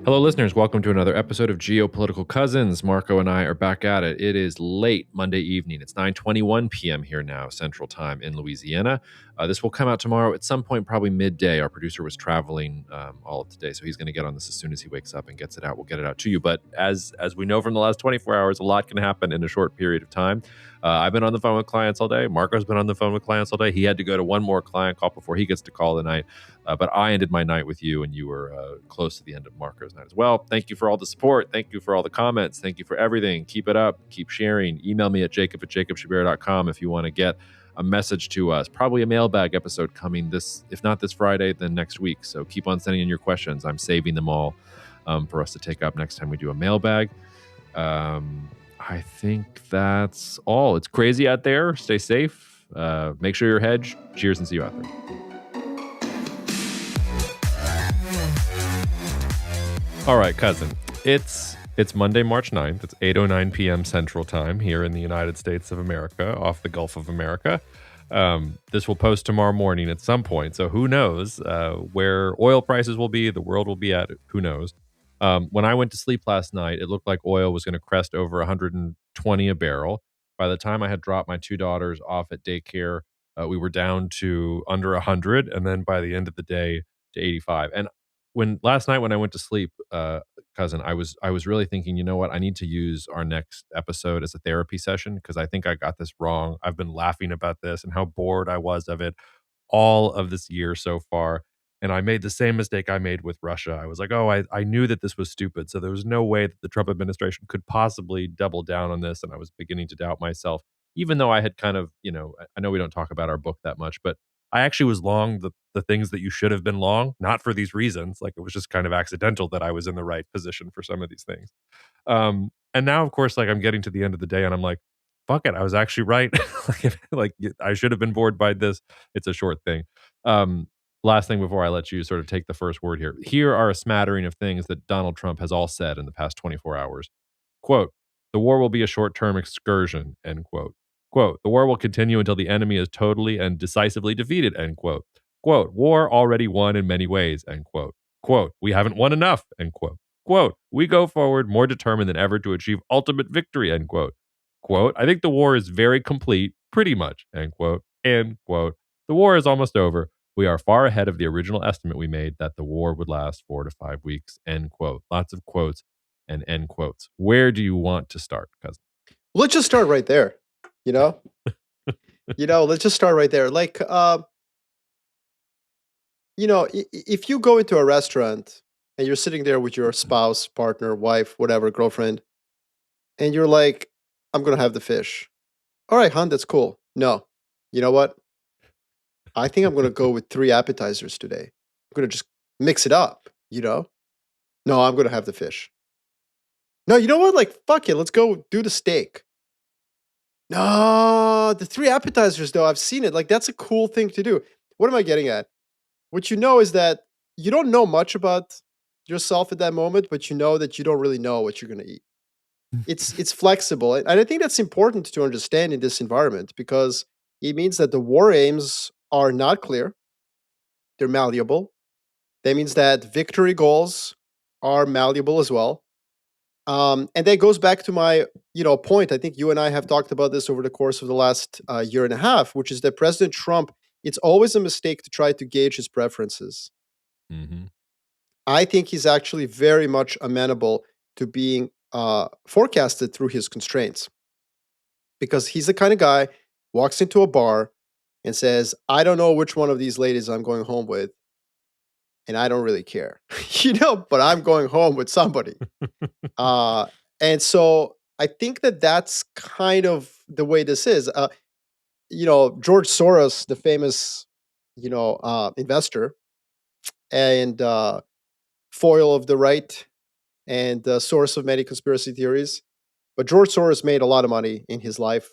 Hello, listeners. Welcome to another episode of Geopolitical Cousins. Marko and I are back at it. It is late Monday evening. It's 9:21 p.m. here now, Central Time in Louisiana. This will come out tomorrow at some point, probably midday. Our producer was traveling all of today, so he's going to get on this as soon as he wakes up and gets it out. We'll get it out to you. But as we know from the last 24 hours, a lot can happen in a short period of time. I've been on the phone with clients all day. Marko's been on the phone with clients all day. He had to go to one more client call before he gets to call tonight. But I ended my night with you, and you were close to the end of Marko's night as well. Thank you for all the support. Thank you for all the comments. Thank you for everything. Keep it up. Keep sharing. Email me at jacob@jacobshabir.com if you want to get a message to us. Probably a mailbag episode coming if not this Friday, then next week. So keep on sending in your questions. I'm saving them all for us to take up next time we do a mailbag. I think that's all. It's crazy out there. Stay safe. Make sure you're hedged. Cheers and see you out there. All right, cousin. It's Monday, March 9th. It's 8:09 p.m. Central Time here in the United States of America, off the Gulf of America. This will post tomorrow morning at some point, so who knows where oil prices will be, the world will be at, who knows. When I went to sleep last night, it looked like oil was going to crest over 120 a barrel. By the time I had dropped my two daughters off at daycare, we were down to under 100, and then by the end of the day to 85. And last night when I went to sleep, cousin, I was really thinking, you know what, I need to use our next episode as a therapy session because I think I got this wrong. I've been laughing about this and how bored I was of it all of this year so far. And I made the same mistake I made with Russia. I was like, oh, I knew that this was stupid. So there was no way that the Trump administration could possibly double down on this. And I was beginning to doubt myself, even though I had kind of, I know we don't talk about our book that much, but I actually was long the things that you should have been long, not for these reasons. Like it was just kind of accidental that I was in the right position for some of these things. And now, of course, like I'm getting to the end of the day and I'm like, fuck it, I was actually right. like I should have been bored by this. It's a short thing. Last thing before I let you sort of take the first word here. Here are a smattering of things that Donald Trump has all said in the past 24 hours. Quote, the war will be a short-term excursion, end quote. Quote, the war will continue until the enemy is totally and decisively defeated, end quote. Quote, war already won in many ways, end quote. Quote, we haven't won enough, end quote. Quote, we go forward more determined than ever to achieve ultimate victory, end quote. Quote, I think the war is very complete, pretty much, end quote. End quote. The war is almost over. We are far ahead of the original estimate we made that the war would last 4 to 5 weeks, end quote. Lots of quotes and end quotes. Where do you want to start, cousin? Let's just start right there. Let's just start right there. Like, if you go into a restaurant and you're sitting there with your spouse, partner, wife, whatever, girlfriend, and you're like, I'm going to have the fish. All right, hon, that's cool. No, you know what? I think I'm going to go with 3 appetizers today. I'm going to just mix it up, No, I'm going to have the fish. No, you know what? Like, fuck it. Let's go do the steak. No, the 3 appetizers, though, I've seen it. Like, that's a cool thing to do. What am I getting at? What you know is that you don't know much about yourself at that moment, but you know that you don't really know what you're going to eat. It's flexible. And I think that's important to understand in this environment because it means that the war aims are not clear. They're malleable. That means that victory goals are malleable as well. And that goes back to my, point. I think you and I have talked about this over the course of the last year and a half, which is that President Trump, it's always a mistake to try to gauge his preferences. Mm-hmm. I think he's actually very much amenable to being forecasted through his constraints because he's the kind of guy walks into a bar and says, I don't know which one of these ladies I'm going home with. And I don't really care, but I'm going home with somebody. And so I think that that's kind of the way this is. George Soros, the famous, investor and foil of the right and the source of many conspiracy theories. But George Soros made a lot of money in his life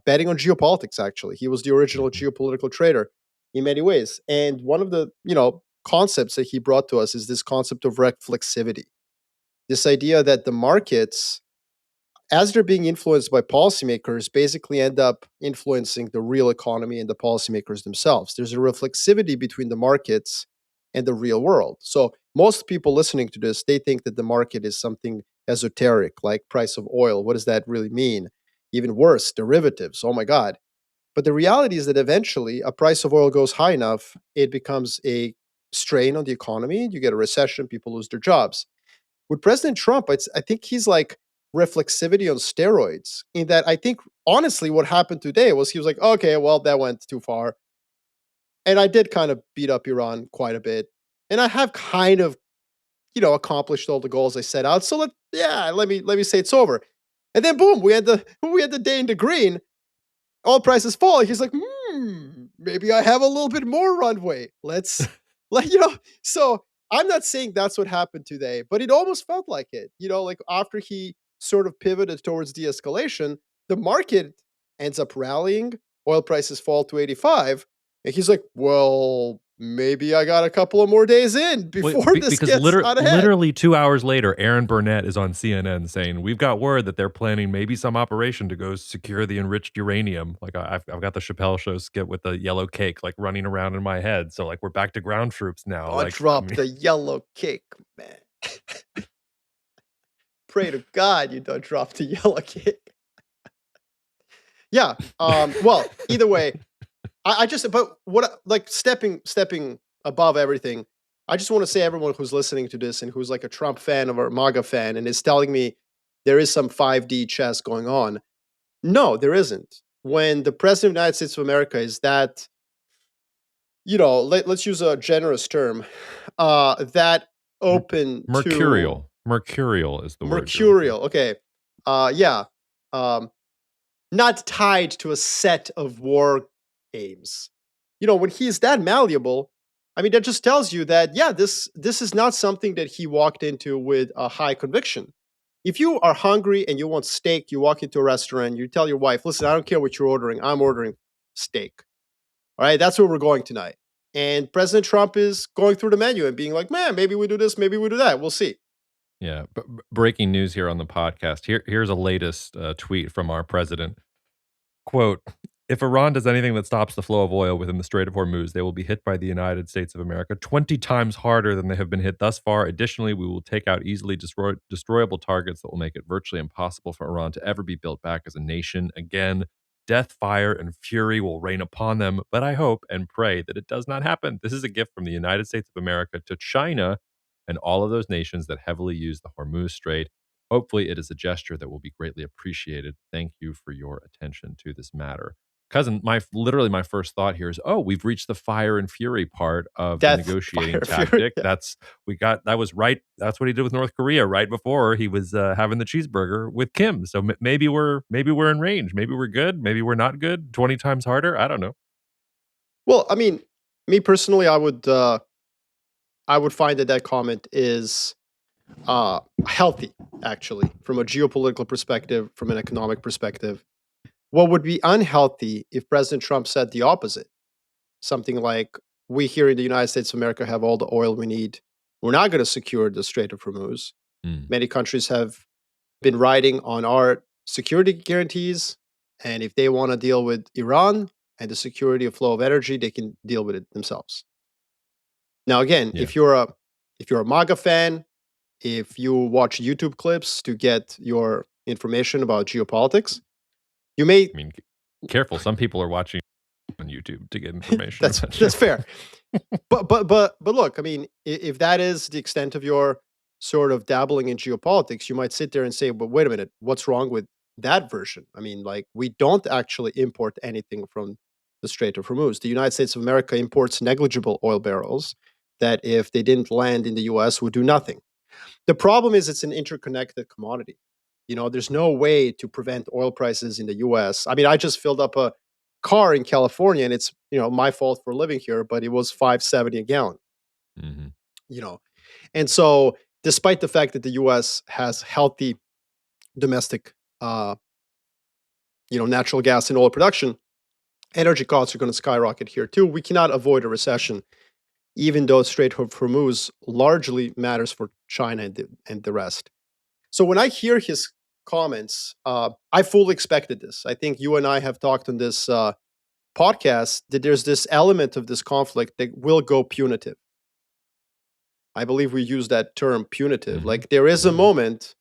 betting on geopolitics, actually. He was the original geopolitical trader in many ways. And one of the, concepts that he brought to us is this concept of reflexivity. This idea that the markets, as they're being influenced by policymakers, basically end up influencing the real economy and the policymakers themselves. There's a reflexivity between the markets and the real world. So most people listening to this, they think that the market is something esoteric, like price of oil. What does that really mean? Even worse, derivatives. Oh my God. But the reality is that eventually a price of oil goes high enough, it becomes a strain on the economy. You get a recession, people lose their jobs. With President Trump, I think he's like reflexivity on steroids, in that I think honestly what happened today was he was like, okay, well, that went too far. And I did kind of beat up Iran quite a bit. And I have kind of, accomplished all the goals I set out. So let me say it's over. And then boom, we had the day in the green. All prices fall. He's like, maybe I have a little bit more runway. Let's So I'm not saying that's what happened today, but it almost felt like it. Like after he sort of pivoted towards de-escalation, the market ends up rallying, oil prices fall to 85, and he's like, well, maybe I got a couple of more days in before this because gets out of hand. literally 2 hours later, Aaron Burnett is on CNN saying, we've got word that they're planning maybe some operation to go secure the enriched uranium. Like I've got the Chappelle Show skit with the yellow cake like running around in my head. So like we're back to ground troops now. Don't drop the yellow cake, man. Pray to God you don't drop the yellow cake. Yeah. Well, either way, but what, like stepping above everything, I just want to say everyone who's listening to this and who's like a Trump fan or a MAGA fan and is telling me there is some 5D chess going on. No, there isn't. When the president of the United States of America is that, let's use a generous term, that open mercurial. Mercurial is the word. Mercurial. Okay. Yeah. Not tied to a set of war aims. When he's that malleable, I mean, that just tells you that, yeah, this is not something that he walked into with a high conviction. If you are hungry and you want steak, you walk into a restaurant, you tell your wife, listen, I don't care what you're ordering, I'm ordering steak. All right, that's where we're going tonight. And President Trump is going through the menu and being like, man, maybe we do this, maybe we do that. We'll see. Yeah. Breaking news here on the podcast. Here's a latest tweet from our president. Quote, if Iran does anything that stops the flow of oil within the Strait of Hormuz, they will be hit by the United States of America 20 times harder than they have been hit thus far. Additionally, we will take out easily destroyable targets that will make it virtually impossible for Iran to ever be built back as a nation again. Death, fire, and fury will rain upon them, but I hope and pray that it does not happen. This is a gift from the United States of America to China and all of those nations that heavily use the Hormuz Strait. Hopefully, it is a gesture that will be greatly appreciated. Thank you for your attention to this matter. Cousin, my first thought here is, we've reached the fire and fury part of the negotiating tactic. Fury, yeah. That was right. That's what he did with North Korea right before he was having the cheeseburger with Kim. So maybe we're in range. Maybe we're good. Maybe we're not good. 20 times harder. I don't know. Well, I mean, me personally, I would find that comment is healthy, actually, from a geopolitical perspective, from an economic perspective. What would be unhealthy if President Trump said the opposite? Something like, we here in the United States of America have all the oil we need. We're not going to secure the Strait of Hormuz. Many countries have been riding on our security guarantees. And if they want to deal with Iran and the security of flow of energy, they can deal with it themselves. Now, again, if you're a MAGA fan, if you watch YouTube clips to get your information about geopolitics, you may... I mean, careful. Some people are watching on YouTube to get information. That's fair. But look, I mean, if that is the extent of your sort of dabbling in geopolitics, you might sit there and say, but wait a minute, what's wrong with that version? I mean, like, we don't actually import anything from the Strait of Hormuz. The United States of America imports negligible oil barrels that, if they didn't land in the US, would do nothing. The problem is it's an interconnected commodity. There's no way to prevent oil prices in the US. I mean, I just filled up a car in California, and it's, my fault for living here, but it was $5.70 a gallon. Mm-hmm. And so despite the fact that the US has healthy domestic, natural gas and oil production, energy costs are going to skyrocket here too. We cannot avoid a recession, even though Strait of Hormuz largely matters for China and the rest. So when I hear his comments, I fully expected this. I think you and I have talked on this podcast that there's this element of this conflict that will go punitive. I believe we use that term punitive. Hmm. Like there is a Hmm. moment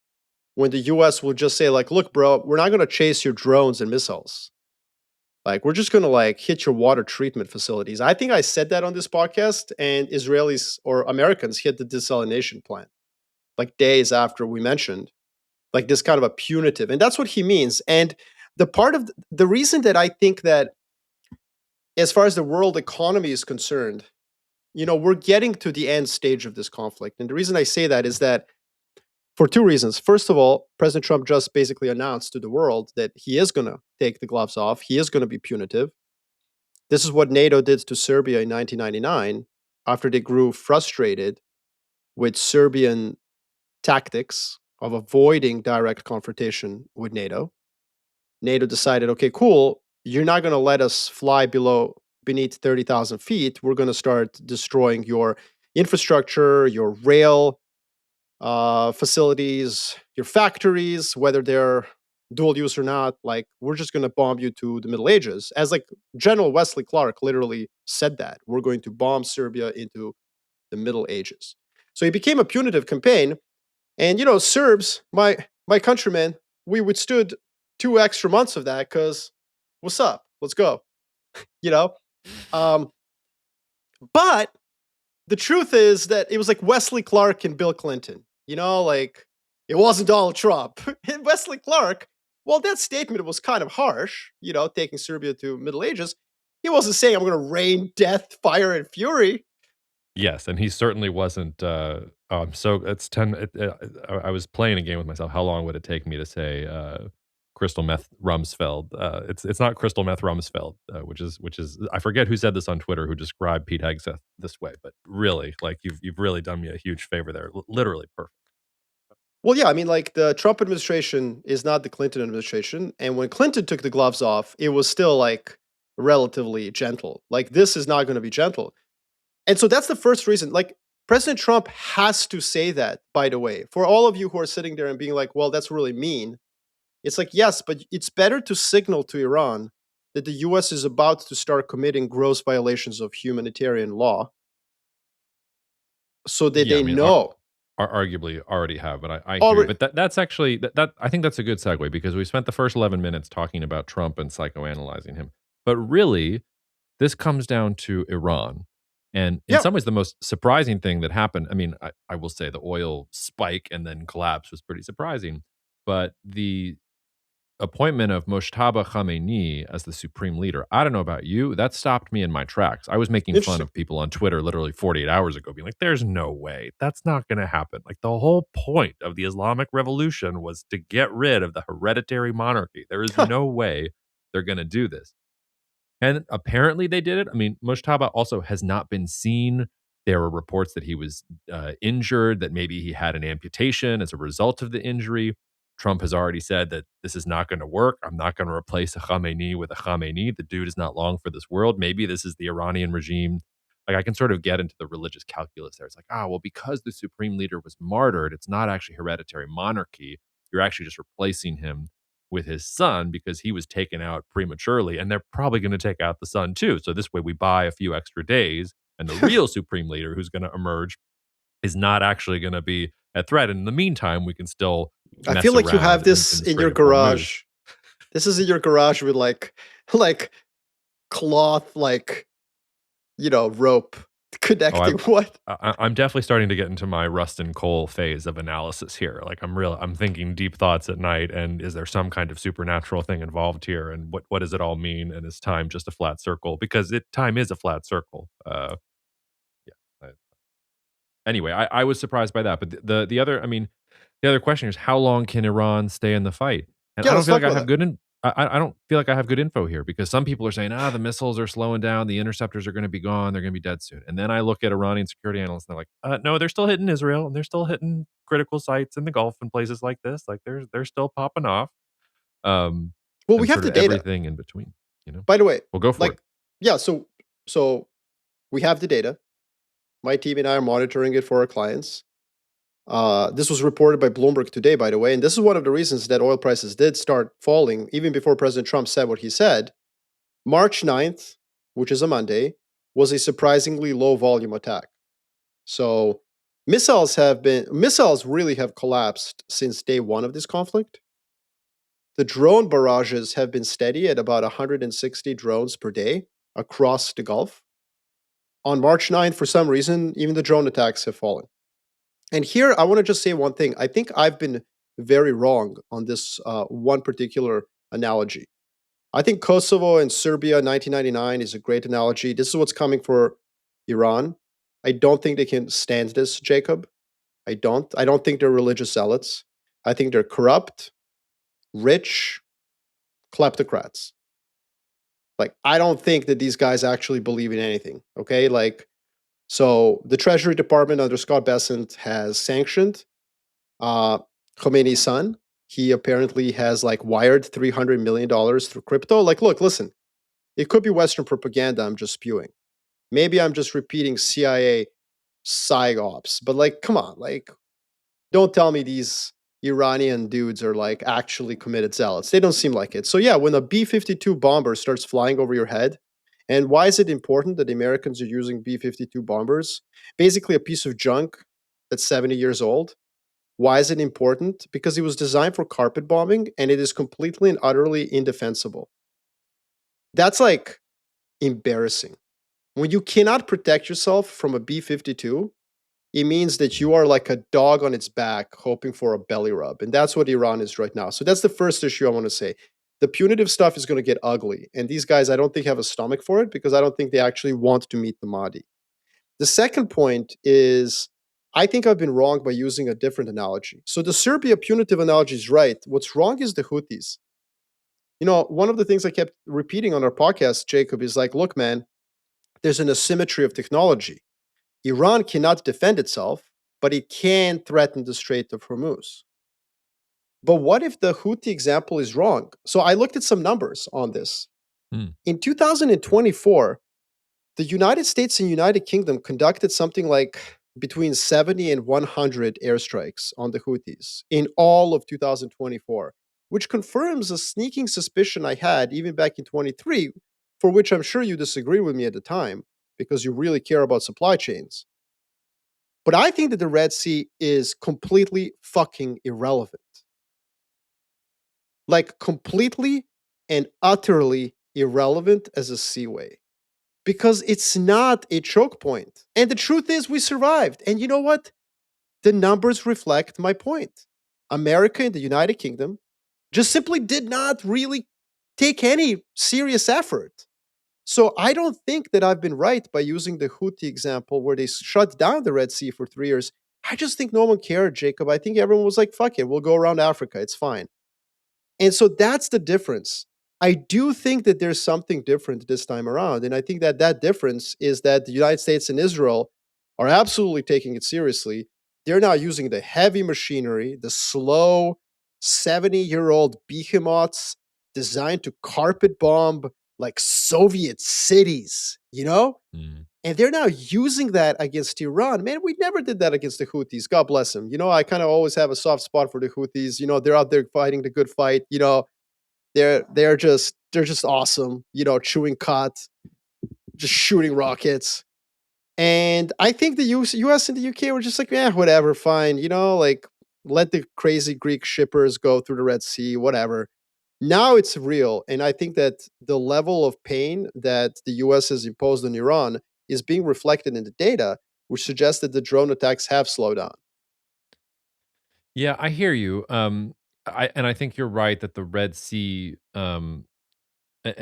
when the US will just say like, look, bro, we're not going to chase your drones and missiles. Like we're just going to like hit your water treatment facilities. I think I said that on this podcast, and Israelis or Americans hit the desalination plant like days after we mentioned like this kind of a punitive. And that's what he means. And the part of the reason that I think that as far as the world economy is concerned, we're getting to the end stage of this conflict. And the reason I say that is that for two reasons. First of all, President Trump just basically announced to the world that he is going to take the gloves off. He is going to be punitive. This is what NATO did to Serbia in 1999 after they grew frustrated with Serbian tactics of avoiding direct confrontation with NATO. NATO decided, okay, cool, you're not going to let us fly beneath 30,000 feet. We're going to start destroying your infrastructure, your rail facilities, your factories, whether they're dual use or not. Like, we're just going to bomb you to the Middle Ages. As like General Wesley Clark literally said that we're going to bomb Serbia into the Middle Ages. So it became a punitive campaign. And Serbs, my countrymen, we withstood 2 extra months of that because what's up? Let's go. You know, um, but the truth is that it was like Wesley Clark and Bill Clinton. Like it wasn't Donald Trump. And Wesley Clark, well, that statement was kind of harsh. Taking Serbia to Middle Ages. He wasn't saying I'm going to rain death, fire, and fury. Yes, and he certainly wasn't. So it's 10. I was playing a game with myself. How long would it take me to say crystal meth Rumsfeld? It's not crystal meth Rumsfeld, which is I forget who said this on Twitter, who described Pete Hegseth this way. But really, like you've really done me a huge favor there. Literally perfect. Well, yeah, I mean, like the Trump administration is not the Clinton administration. And when Clinton took the gloves off, it was still like relatively gentle. Like this is not going to be gentle. And so that's the first reason. Like President Trump has to say that, by the way, for all of you who are sitting there and being like, well, that's really mean. It's like, yes, but it's better to signal to Iran that the US is about to start committing gross violations of humanitarian law so that Yeah, I they mean, know. arguably already have, but I hear you. Already, But that's actually that I think that's a good segue because we spent the first 11 minutes talking about Trump and psychoanalyzing him. But really, this comes down to Iran. And in yeah. some ways, the most surprising thing that happened, I mean, I will say the oil spike and then collapse was pretty surprising. But the appointment of Mojtaba Khamenei as the supreme leader, I don't know about you, that stopped me in my tracks. I was making fun Interesting. of people on Twitter literally 48 hours ago, being like, there's no way. That's not going to happen. Like, the whole point of the Islamic Revolution was to get rid of the hereditary monarchy. There is no way they're going to do this. And apparently they did it. I mean, Mujtaba also has not been seen. There were reports that he was injured, that maybe he had an amputation as a result of the injury. Trump has already said that this is not going to work. I'm not going to replace a Khamenei with a Khamenei. The dude is not long for this world. Maybe this is the Iranian regime. Like, I can sort of get into the religious calculus there. It's like, well, because the supreme leader was martyred, it's not actually hereditary monarchy. You're actually just replacing him with his son because he was taken out prematurely, and they're probably going to take out the son too. So this way we buy a few extra days, and the real supreme leader who's going to emerge is not actually going to be a threat. And in the meantime, we can still I feel mess like you have around in this the in your Strait of Hormuz. garage. This is in your garage with like cloth, like rope Oh, connecting what? I'm definitely starting to get into my rust and coal phase of analysis here. Like I'm thinking deep thoughts at night, and is there some kind of supernatural thing involved here? And what does it all mean? And is time just a flat circle? Because time is a flat circle. Yeah. Anyway, I was surprised by that. But the other, I mean, the other question is how long can Iran stay in the fight? And Yeah, I don't let's feel talk like I about have that. I don't feel like I have good info here because some people are saying, the missiles are slowing down, the interceptors are going to be gone, they're going to be dead soon. And then I look at Iranian security analysts and they're like, no, they're still hitting Israel and they're still hitting critical sites in the Gulf and places like this. Like they're still popping off. Um, Well, we and have sort the of data. everything in between. By the way, We'll go for it. like yeah, so we have the data. My team and I are monitoring it for our clients. This was reported by Bloomberg today, by the way, and this is one of the reasons that oil prices did start falling even before President Trump said what he said. March 9th, which is a Monday, was a surprisingly low volume attack. So Missiles really have collapsed since day one of this conflict. The drone barrages have been steady at about 160 drones per day across the Gulf. On March 9th, for some reason, even the drone attacks have fallen. And here, I want to just say one thing. I think I've been very wrong on this one particular analogy. I think Kosovo and Serbia 1999 is a great analogy. This is what's coming for Iran. I don't think they can stand this, Jacob. I don't. I don't think they're religious zealots. I think they're corrupt, rich kleptocrats. Like, I don't think that these guys actually believe in anything. Okay. Like, so the Treasury Department under Scott Bessent has sanctioned uh, Khomeini's son. He apparently has like wired $300 million through crypto. Like, look, listen, it could be Western propaganda I'm just spewing. Maybe I'm just repeating CIA psyops, but like, come on, like, don't tell me these Iranian dudes are like actually committed zealots. They don't seem like it. So yeah, when a B-52 bomber starts flying over your head, and why is it important that the Americans are using B-52 bombers? Basically a piece of junk that's 70 years old. Why is it important? Because it was designed for carpet bombing and it is completely and utterly indefensible. That's like embarrassing. When you cannot protect yourself from a B-52, it means that you are like a dog on its back hoping for a belly rub. And that's what Iran is right now. So that's the first issue I want to say. The punitive stuff is going to get ugly. And these guys, I don't think, have a stomach for it because I don't think they actually want to meet the Mahdi. The second point is I think I've been wrong by using a different analogy. So the Serbia punitive analogy is right. What's wrong is the Houthis. You know, one of the things I kept repeating on our podcast, Jacob, is like, look, man, there's an asymmetry of technology. Iran cannot defend itself, but it can threaten the Strait of Hormuz. But what if the Houthi example is wrong? So I looked at some numbers on this. Hmm. In 2024, the United States and United Kingdom conducted something like between 70 and 100 airstrikes on the Houthis in all of 2024, which confirms a sneaking suspicion I had even back in 23, for which I'm sure you disagree with me at the time because you really care about supply chains. But I think that the Red Sea is completely fucking irrelevant. Like, completely and utterly irrelevant as a seaway because it's not a choke point. And the truth is, we survived. And you know what? The numbers reflect my point. America and the United Kingdom just simply did not really take any serious effort. So I don't think that I've been right by using the Houthi example where they shut down the Red Sea for 3 years. I just think no one cared, Jacob. I think everyone was like, fuck it, we'll go around Africa. It's fine. And so that's the difference. I do think that there's something different this time around. And I think that that difference is that the United States and Israel are absolutely taking it seriously. They're now using the heavy machinery, the slow 70-year-old behemoths designed to carpet bomb like Soviet cities, you know? Hmm. And they're now using that against Iran. Man, we never did that against the Houthis. God bless them. You know, I kind of always have a soft spot for the Houthis. You know, they're out there fighting the good fight. You know, they're just awesome. You know, chewing cud, just shooting rockets. And I think the US and the UK were just like, yeah, whatever, fine. You know, like let the crazy Greek shippers go through the Red Sea, whatever. Now it's real. And I think that the level of pain that the US has imposed on Iran is being reflected in the data, which suggests that the drone attacks have slowed down. Yeah, I hear you. I think you're right that the Red Sea. And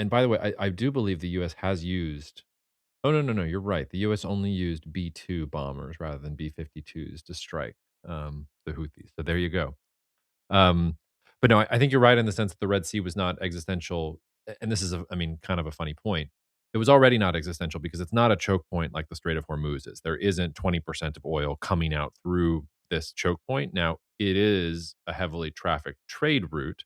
by the way, I do believe the U.S. has used. Oh no, no, no, you're right. The U.S. only used B-2 bombers rather than B-52s to strike the Houthis. So there you go. Um, but no, I think you're right in the sense that the Red Sea was not existential. And this is, I mean, kind of a funny point. It was already not existential because it's not a choke point like the Strait of Hormuz is. There isn't 20% of oil coming out through this choke point. Now, it is a heavily trafficked trade route.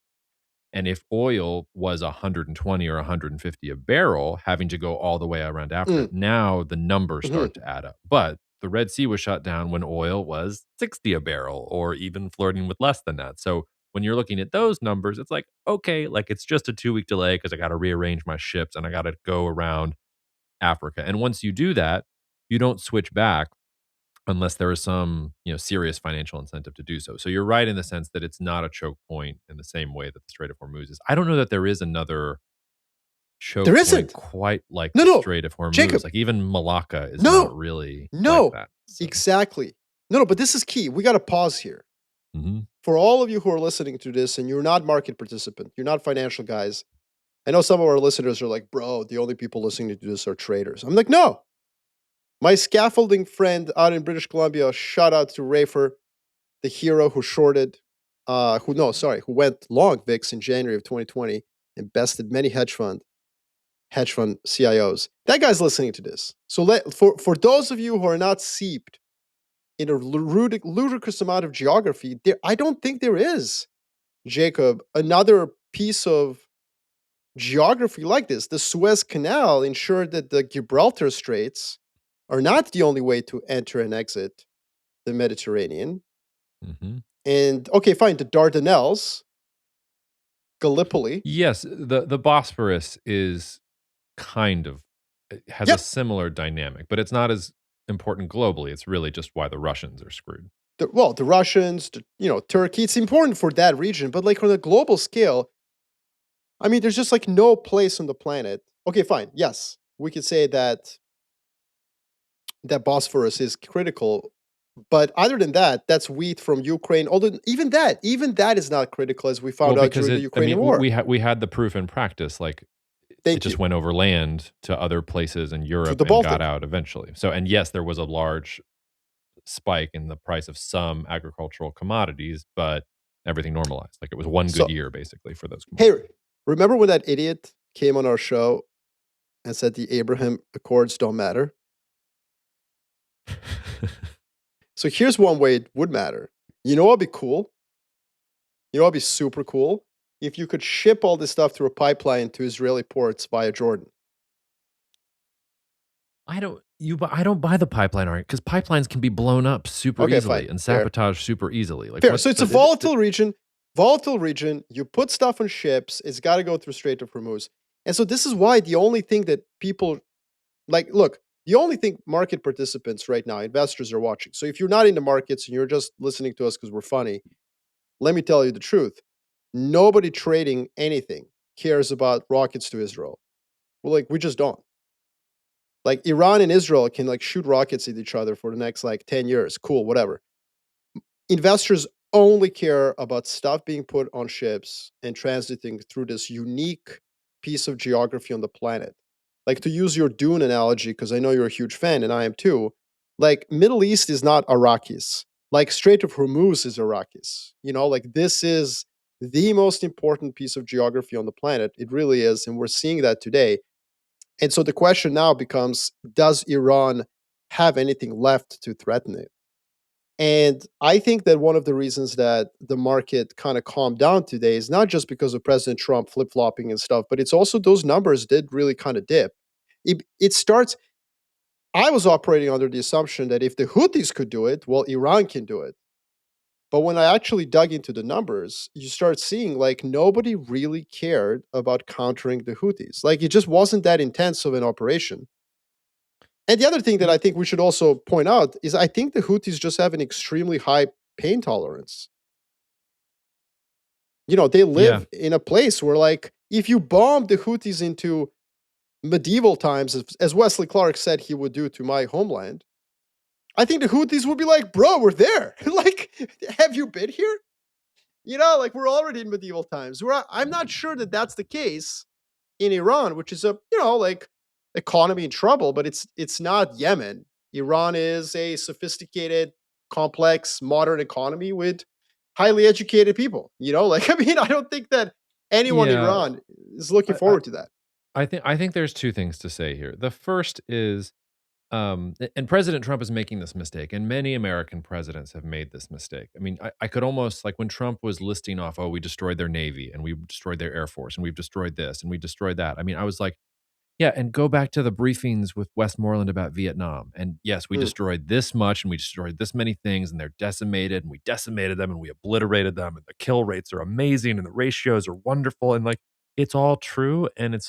And if oil was 120 or 150 a barrel, having to go all the way around Africa, Mm, now the numbers mhm. start to add up. But the Red Sea was shut down when oil was 60 a barrel or even flirting with less than that. So when you're looking at those numbers, it's like, okay, like it's just a 2 week delay because I got to rearrange my ships and I got to go around Africa. And once you do that, you don't switch back unless there is some serious financial incentive to do so. So you're right in the sense that it's not a choke point in the same way that the Strait of Hormuz is. I don't know that there is another choke There point isn't. quite like No, the no, Strait of Hormuz. Jacob. Like even Malacca is not No, really like no, that. So, exactly. No, no, but this is key. We got to pause here. mhm. For all of you who are listening to this and you're not market participant, you're not financial guys. I know some of our listeners are like, bro, the only people listening to this are traders. I'm like, no. My scaffolding friend out in British Columbia, shout out to Rafer, the hero who shorted, who went long VIX in January of 2020 and bested many hedge fund CIOs. That guy's listening to this. So for those of you who are not seeped in a ludicrous amount of geography, I don't think there is, Jacob, another piece of geography like this. The Suez Canal ensured that the Gibraltar Straits are not the only way to enter and exit the Mediterranean. Mhm. And okay, fine, the Dardanelles, Gallipoli. Yes, the Bosphorus is kind of it has a Yep. similar dynamic, but it's not as important globally. It's really just why the Russians are screwed. The Russians, Turkey. It's important for that region, but like on a global scale, I mean, there's just like no place on the planet. Okay, fine. Yes, we could say that Bosphorus is critical, but other than that, that's wheat from Ukraine. Although even that is not critical, as we Well, found out because during the I mean, Ukrainian war. we had the proof in practice. Like it Thank just you. went over land to other places in To Europe the and got Baltic. out eventually. So, and yes, there was a large spike in the price of some agricultural commodities, but everything normalized. Like it was one good So, year basically for those hey, commodities. remember when that idiot came on our show and said the Abraham Accords don't matter? So here's one way it would matter. You know what'd be cool? You know what'd be super cool? If you could ship all this stuff through a pipeline to Israeli ports via Jordan. I don't buy the pipeline argument because pipelines can be blown up super Okay, fine. easily and Fair. sabotaged super easily. Like Fair. So what's it's a volatile region. Volatile region. You put stuff on ships. It's got to go through Strait of Hormuz. And so this is why the only thing that people look, the only thing market participants right now, investors are watching. So if you're not in the markets and you're just listening to us because we're funny, let me tell you the truth. Nobody trading anything cares about rockets to Israel. We just don't. Like Iran and Israel can like shoot rockets at each other for the next like 10 years. Cool, whatever. Investors only care about stuff being put on ships and transiting through this unique piece of geography on the planet. Like to use your Dune analogy, because I know you're a huge fan and I am too, like Middle East is not Iraqis. Like Strait of Hormuz is Iraqis. Like this is the most important piece of geography on the planet. It really is. And we're seeing that today. And so the question now becomes, does Iran have anything left to threaten it? And I think that one of the reasons that the market kind of calmed down today is not just because of President Trump flip flopping and stuff, but it's also those numbers did really kind of dip. It starts, I was operating under the assumption that if the Houthis could do it, well, Iran can do it. But when I actually dug into the numbers, you start seeing like nobody really cared about countering the Houthis. Like it just wasn't that intense of an operation. And the other thing that I think we should also point out is I think the Houthis just have an extremely high pain tolerance. They Yeah. live in a place where, like, if you bomb the Houthis into medieval times, as Wesley Clark said he would do to my homeland, I think the Houthis would be like, bro, we're there. Like, have you been here? Like, we're already in medieval times. I'm not sure that that's the case in Iran, which is a like economy in trouble, but it's not Yemen. Iran is a sophisticated, complex, modern economy with highly educated people. Like I mean, I don't think that anyone in Yeah. Iran is looking I, I forward to that. I think there's two things to say here. The first is and President Trump is making this mistake, and many American presidents have made this mistake. I mean, I could almost like when Trump was listing off, oh, we destroyed their Navy and we destroyed their Air Force and we've destroyed this and we destroyed that. I mean, I was like, yeah, and go back to the briefings with Westmoreland about Vietnam. And yes, we Mm. destroyed this much and we destroyed this many things and they're decimated and we decimated them and we obliterated them and the kill rates are amazing and the ratios are wonderful. And like, it's all true and it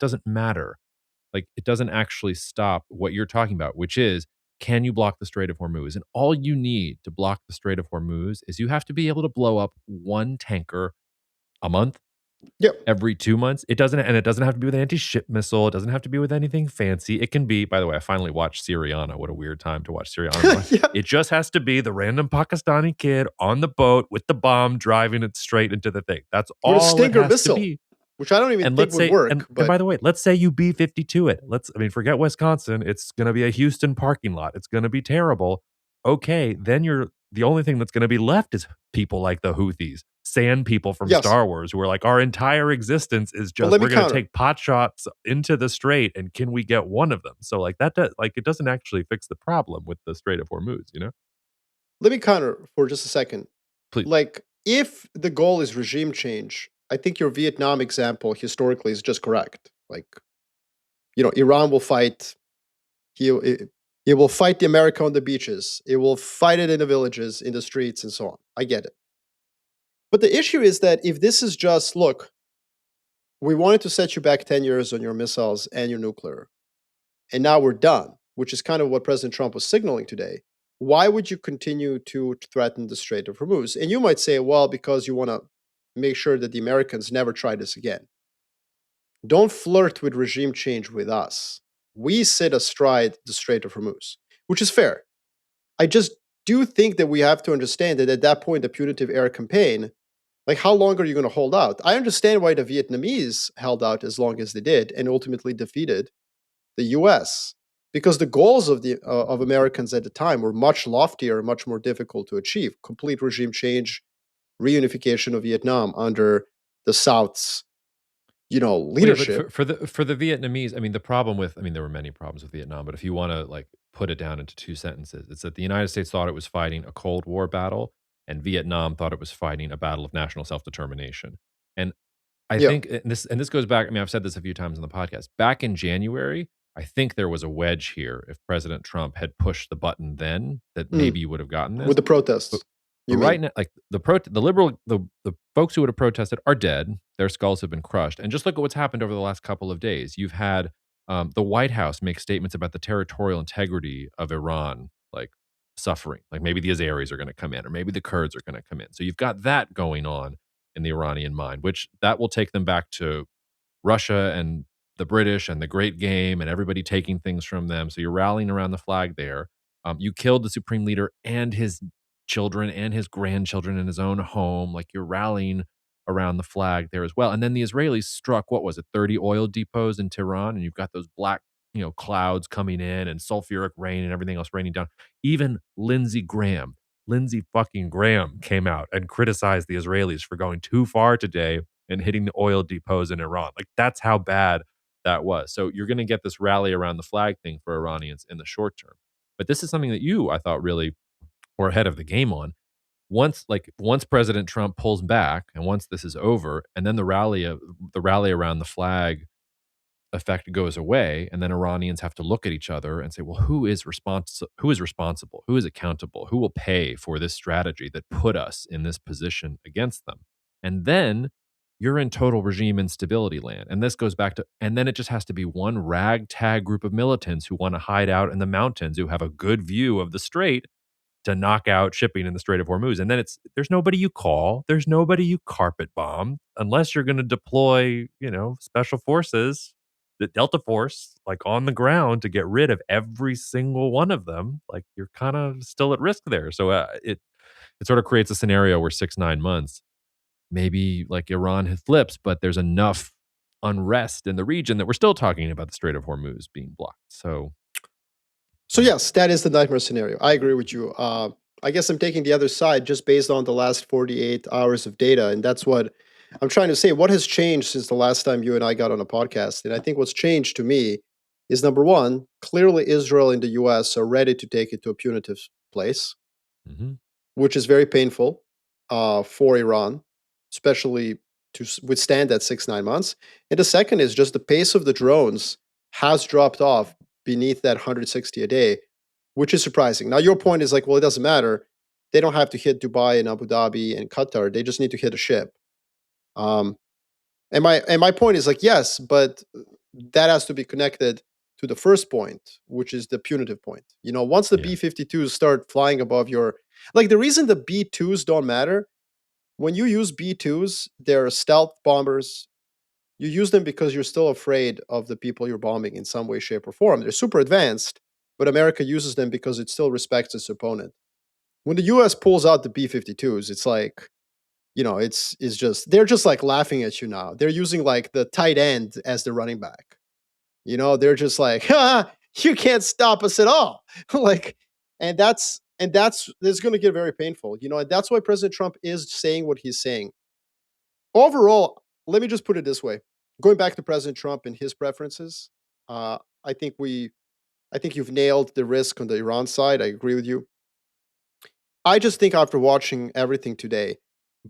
doesn't matter. Like, it doesn't actually stop what you're talking about, which is can you block the Strait of Hormuz? And all you need to block the Strait of Hormuz is you have to be able to blow up one tanker a month, Yep. every 2 months. It doesn't have to be with an anti-ship missile. It doesn't have to be with anything fancy. It can be, by the way, I finally watched Syriana. What a weird time to watch Syriana. Yeah. It just has to be the random Pakistani kid on the boat with the bomb driving it straight into the thing. That's With a all it Stinger has missile, to be. which I don't even And think let's would say, work. and But by the way, let's say you B-52 it. Forget Wisconsin. It's going to be a Houston parking lot. It's going to be terrible. Okay, then the only thing that's going to be left is people like the Houthis, sand people from Yes. Star Wars, who are like, our entire existence is But just, let me we're going to counter. take pot shots into the strait, and can we get one of them? So like it doesn't actually fix the problem with the Strait of Hormuz, you know? Let me counter for just a second. Please. Like, if the goal is regime change, I think your Vietnam example historically is just correct. Like, Iran will fight. It will fight the America on the beaches. It will fight it in the villages, in the streets, and so on. I get it. But the issue is that if this is just, look, we wanted to set you back 10 years on your missiles and your nuclear, and now we're done, which is kind of what President Trump was signaling today. Why would you continue to threaten the Strait of Hormuz? And you might say, well, because you want to make sure that the Americans never try this again. Don't flirt with regime change with us. We sit astride the Strait of Hormuz, which is fair. I just do think that we have to understand that at that point, the punitive era campaign, like, how long are you going to hold out? I understand why the Vietnamese held out as long as they did and ultimately defeated the US, because the goals of Americans at the time were much loftier, much more difficult to achieve. Complete regime change, reunification of Vietnam under the South's Well, yeah, but leadership. for the Vietnamese, the problem with, there were many problems with Vietnam, but if you want to like put it down into two sentences, it's that the United States thought it was fighting a Cold War battle, and Vietnam thought it was fighting a battle of national self-determination. And I Yeah. think, and this goes back, I've said this a few times on the podcast. Back in January, I think there was a wedge here. If President Trump had pushed the button then, that maybe you would have gotten this. With the protests, But you right mean? now, like the folks who would have protested are dead. Their skulls have been crushed. And just look at what's happened over the last couple of days. You've had the White House make statements about the territorial integrity of Iran, like suffering. Like maybe the Azeris are going to come in, or maybe the Kurds are going to come in. So you've got that going on in the Iranian mind, which that will take them back to Russia and the British and the Great Game and everybody taking things from them. So you're rallying around the flag there. You killed the supreme leader and his children and his grandchildren in his own home. Like you're rallying around the flag there as well. And then the Israelis struck, what was it, 30 oil depots in Tehran, and you've got those black, clouds coming in and sulfuric rain and everything else raining down. Even Lindsey fucking Graham came out and criticized the Israelis for going too far today and hitting the oil depots in Iran. Like that's how bad that was. So you're going to get this rally around the flag thing for Iranians in the short term. But this is something that I thought really were ahead of the game on. Once President Trump pulls back and once this is over, and then the rally around the flag effect goes away, and then Iranians have to look at each other and say, well, who is responsible, who is accountable, who will pay for this strategy that put us in this position against them? And then you're in total regime instability land. And this goes back to, and then it just has to be one ragtag group of militants who want to hide out in the mountains, who have a good view of the strait, to knock out shipping in the Strait of Hormuz. And then there's nobody you call, there's nobody you carpet bomb, unless you're going to deploy, special forces, the Delta Force, like on the ground to get rid of every single one of them. Like you're kind of still at risk there. So it sort of creates a scenario where 6-9 months, maybe like Iran flips, but there's enough unrest in the region that we're still talking about the Strait of Hormuz being blocked. So yes, that is the nightmare scenario. I agree with you. I guess I'm taking the other side just based on the last 48 hours of data, and that's what I'm trying to say. What has changed since the last time you and I got on a podcast? And I think what's changed to me is, number one, clearly Israel and the US are ready to take it to a punitive place, Mhm. which is very painful for Iran, especially to withstand that 6-9 months. And the second is just the pace of the drones has dropped off beneath that 160 a day, which is surprising. Now, your point is like, well, it doesn't matter. They don't have to hit Dubai and Abu Dhabi and Qatar. They just need to hit a ship. Um, and my point is like, yes, but that has to be connected to the first point, which is the punitive point. Once the Yeah. B-52s start flying above your, like, the reason the B-2s don't matter, when you use B-2s, they're stealth bombers. You use them because you're still afraid of the people you're bombing in some way, shape, or form. They're super advanced, but America uses them because it still respects its opponent. When the US pulls out the B-52s, it's like, it's just, they're just like laughing at you now. They're using like the tight end as the running back. They're just like, ha, you can't stop us at all. Like, and that's going to get very painful, and that's why President Trump is saying what he's saying. Overall, let me just put it this way. Going back to President Trump and his preferences, uh, I think we, I think you've nailed the risk on the Iran side. I agree with you. I just think after watching everything today,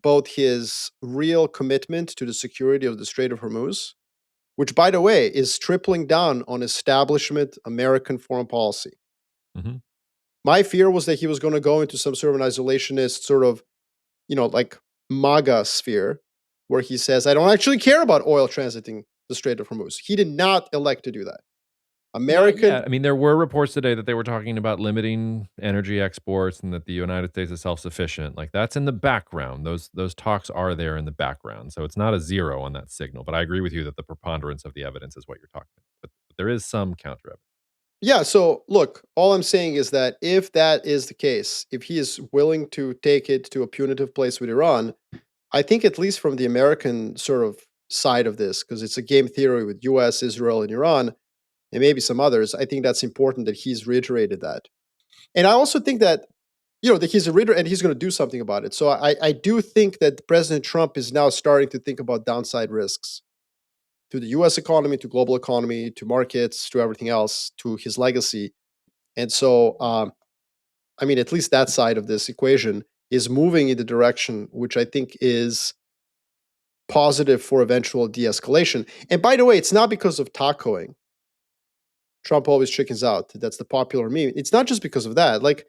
both his real commitment to the security of the Strait of Hormuz, which, by the way, is tripling down on establishment American foreign policy. Hmm. My fear was that he was going to go into some sort of an isolationist, sort of, like MAGA sphere, where he says, I don't actually care about oil transiting the Strait of Hormuz. He did not elect to do that. Not American, yet. I mean, there were reports today that they were talking about limiting energy exports and that the United States is self-sufficient. Like that's in the background. Those talks are there in the background. So it's not a zero on that signal. But I agree with you that the preponderance of the evidence is what you're talking about. But there is some counter evidence. yeah. So look, all I'm saying is that if that is the case, if he is willing to take it to a punitive place with Iran, I think at least from the American sort of side of this, because it's a game theory with US, Israel, and Iran, and maybe some others, I think that's important that he's reiterated that. And I also think that, that he's a reader and he's going to do something about it. So I do think that President Trump is now starting to think about downside risks to the US economy, to global economy, to markets, to everything else, to his legacy. And so, I mean, at least that side of this equation is moving in the direction which I think is positive for eventual de escalation. And by the way, it's not because of tacoing. Trump always chickens out. That's the popular meme. It's not just because of that. Like,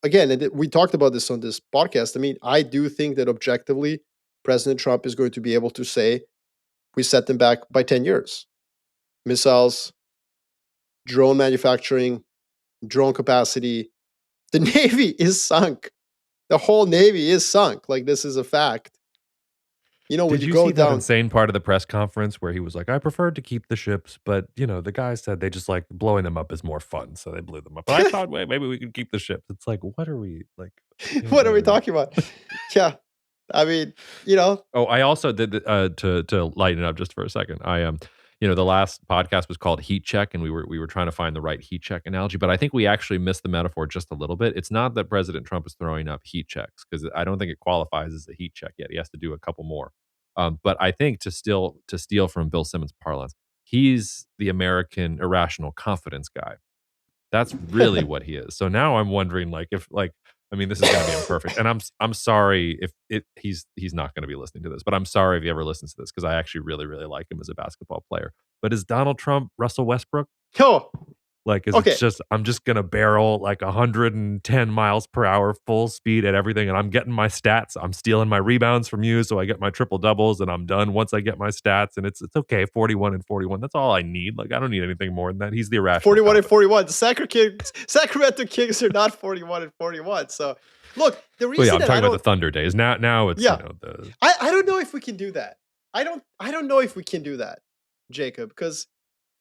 again, and we talked about this on this podcast. I mean, I do think that objectively, President Trump is going to be able to say, we set them back by 10 years. Missiles, drone manufacturing, drone capacity. The Navy is sunk. The whole Navy is sunk. Like, this is a fact. When Did you you go see that down, insane part of the press conference where he was like, I preferred to keep the ships, but the guys said they just like blowing them up is more fun. So they blew them up. But I thought, wait, maybe we could keep the ships. It's like, what are we like? what are we talking about? Yeah. I mean, Oh, I also did to lighten it up just for a second. The last podcast was called Heat Check, and we were trying to find the right heat check analogy, but I think we actually missed the metaphor just a little bit. It's not that President Trump is throwing up heat checks because I don't think it qualifies as a heat check yet. He has to do a couple more. But I think to steal from Bill Simmons' parlance, he's the American irrational confidence guy. That's really what he is. So now I'm wondering, like, if like, I mean, this is going to be imperfect, and I'm sorry if he's not going to be listening to this, but I'm sorry if he ever listens to this because I actually really really like him as a basketball player. But is Donald Trump Russell Westbrook? oh, Like, is okay. it's just I'm just gonna barrel like 110 miles per hour full speed at everything, and I'm getting my stats. I'm stealing my rebounds from you, so I get my triple doubles, and I'm done once I get my stats. And it's okay, 41 and 41. That's all I need. Like, I don't need anything more than that. He's the irrational 41 and confidence. 41. The Sacramento Kings are not 41 and 41. So, look, the Well, yeah, reason I'm that talking I about the don't, Thunder days. Now it's yeah, the I don't know if we can do that. I don't know if we can do that, Jacob, because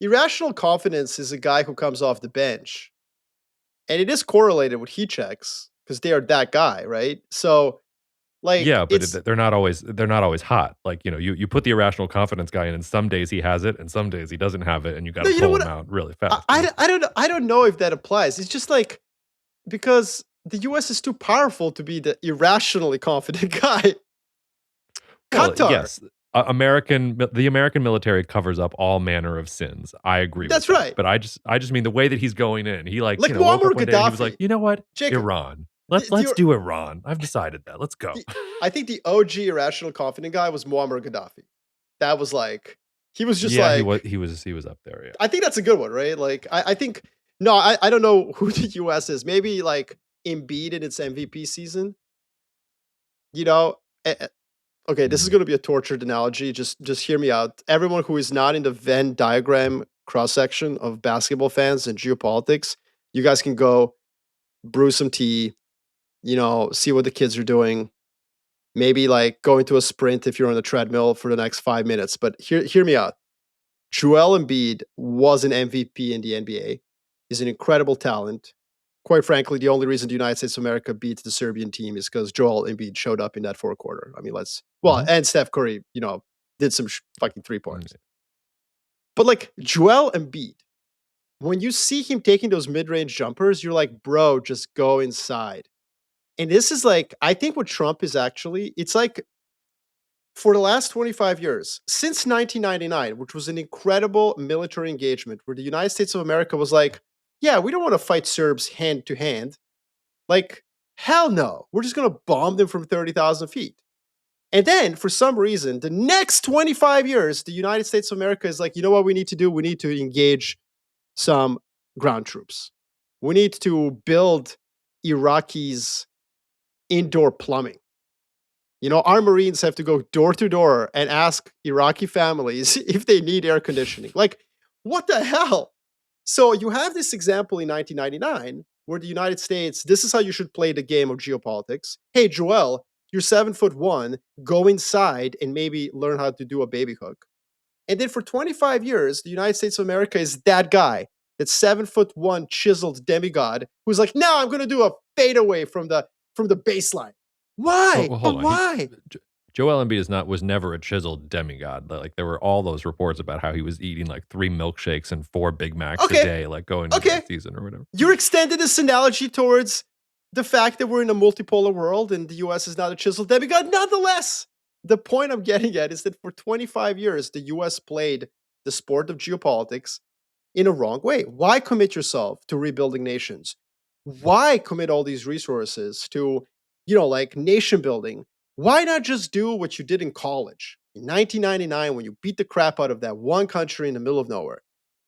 irrational confidence is a guy who comes off the bench, and it is correlated with heat checks because they are that guy, right? So, like, yeah, but it's they're not always hot. Like you put the irrational confidence guy in, and some days he has it, and some days he doesn't have it, and you got no, to you know pull what? him out really fast. I don't know if that applies. It's just like because the U.S. is too powerful to be the irrationally confident guy. Well, Qatar. yes, the American military covers up all manner of sins. I agree with That's that. right. But I just mean the way that he's going in. He like, Like woke Muammar up one day and he was like, Gaddafi. you know what? Jacob, Iran. the, Let's the, do Iran. I've decided that. Let's go. the, I think the OG irrational confident guy was Muammar Gaddafi. That was like, he was just Yeah, like, he was up there, yeah. I think that's a good one, right? Like, I think, no, I don't know who the US is. Maybe like Embiid in its MVP season, you know? Okay, this is Mhm. going to be a tortured analogy. Just hear me out. Everyone who is not in the Venn diagram cross section of basketball fans and geopolitics. You guys can go brew some tea, see what the kids are doing. Maybe like go into a sprint if you're on the treadmill for the next 5 minutes. But hear me out. Joel Embiid was an MVP in the NBA. He's an incredible talent. Quite frankly, the only reason the United States of America beat the Serbian team is because Joel Embiid showed up in that fourth quarter. I mean, Mhm. and Steph Curry, did some fucking 3 pointers. But like Joel Embiid, when you see him taking those mid-range jumpers, you're like, bro, just go inside. And this is like, I think what Trump is actually, it's like for the last 25 years, since 1999, which was an incredible military engagement where the United States of America was like, yeah, we don't want to fight Serbs hand to hand. Like, hell no. We're just going to bomb them from 30,000 feet. And then, for some reason, the next 25 years, the United States of America is like, you know what we need to do? We need to engage some ground troops. We need to build Iraqis' indoor plumbing. Our Marines have to go door to door and ask Iraqi families if they need air conditioning. Like, what the hell? So you have this example in 1999 where the United States, this is how you should play the game of geopolitics. Hey, Joel, you're 7'1", go inside and maybe learn how to do a baby hook. And then for 25 years, the United States of America is that guy, that 7'1" chiseled demigod who's like, now I'm going to do a fadeaway from the baseline. Well, Why? well, hold But on. why? Joel Embiid was never a chiseled demigod. Like there were all those reports about how he was eating like 3 milkshakes and 4 Big Macs a Okay, day, like going into okay. that season or whatever. You extended this analogy towards the fact that we're in a multipolar world and the US is not a chiseled demigod. Nonetheless, the point I'm getting at is that for 25 years, the US played the sport of geopolitics in a wrong way. Why commit yourself to rebuilding nations? Why commit all these resources to, like nation building? Why not just do what you did in college in 1999 when you beat the crap out of that one country in the middle of nowhere?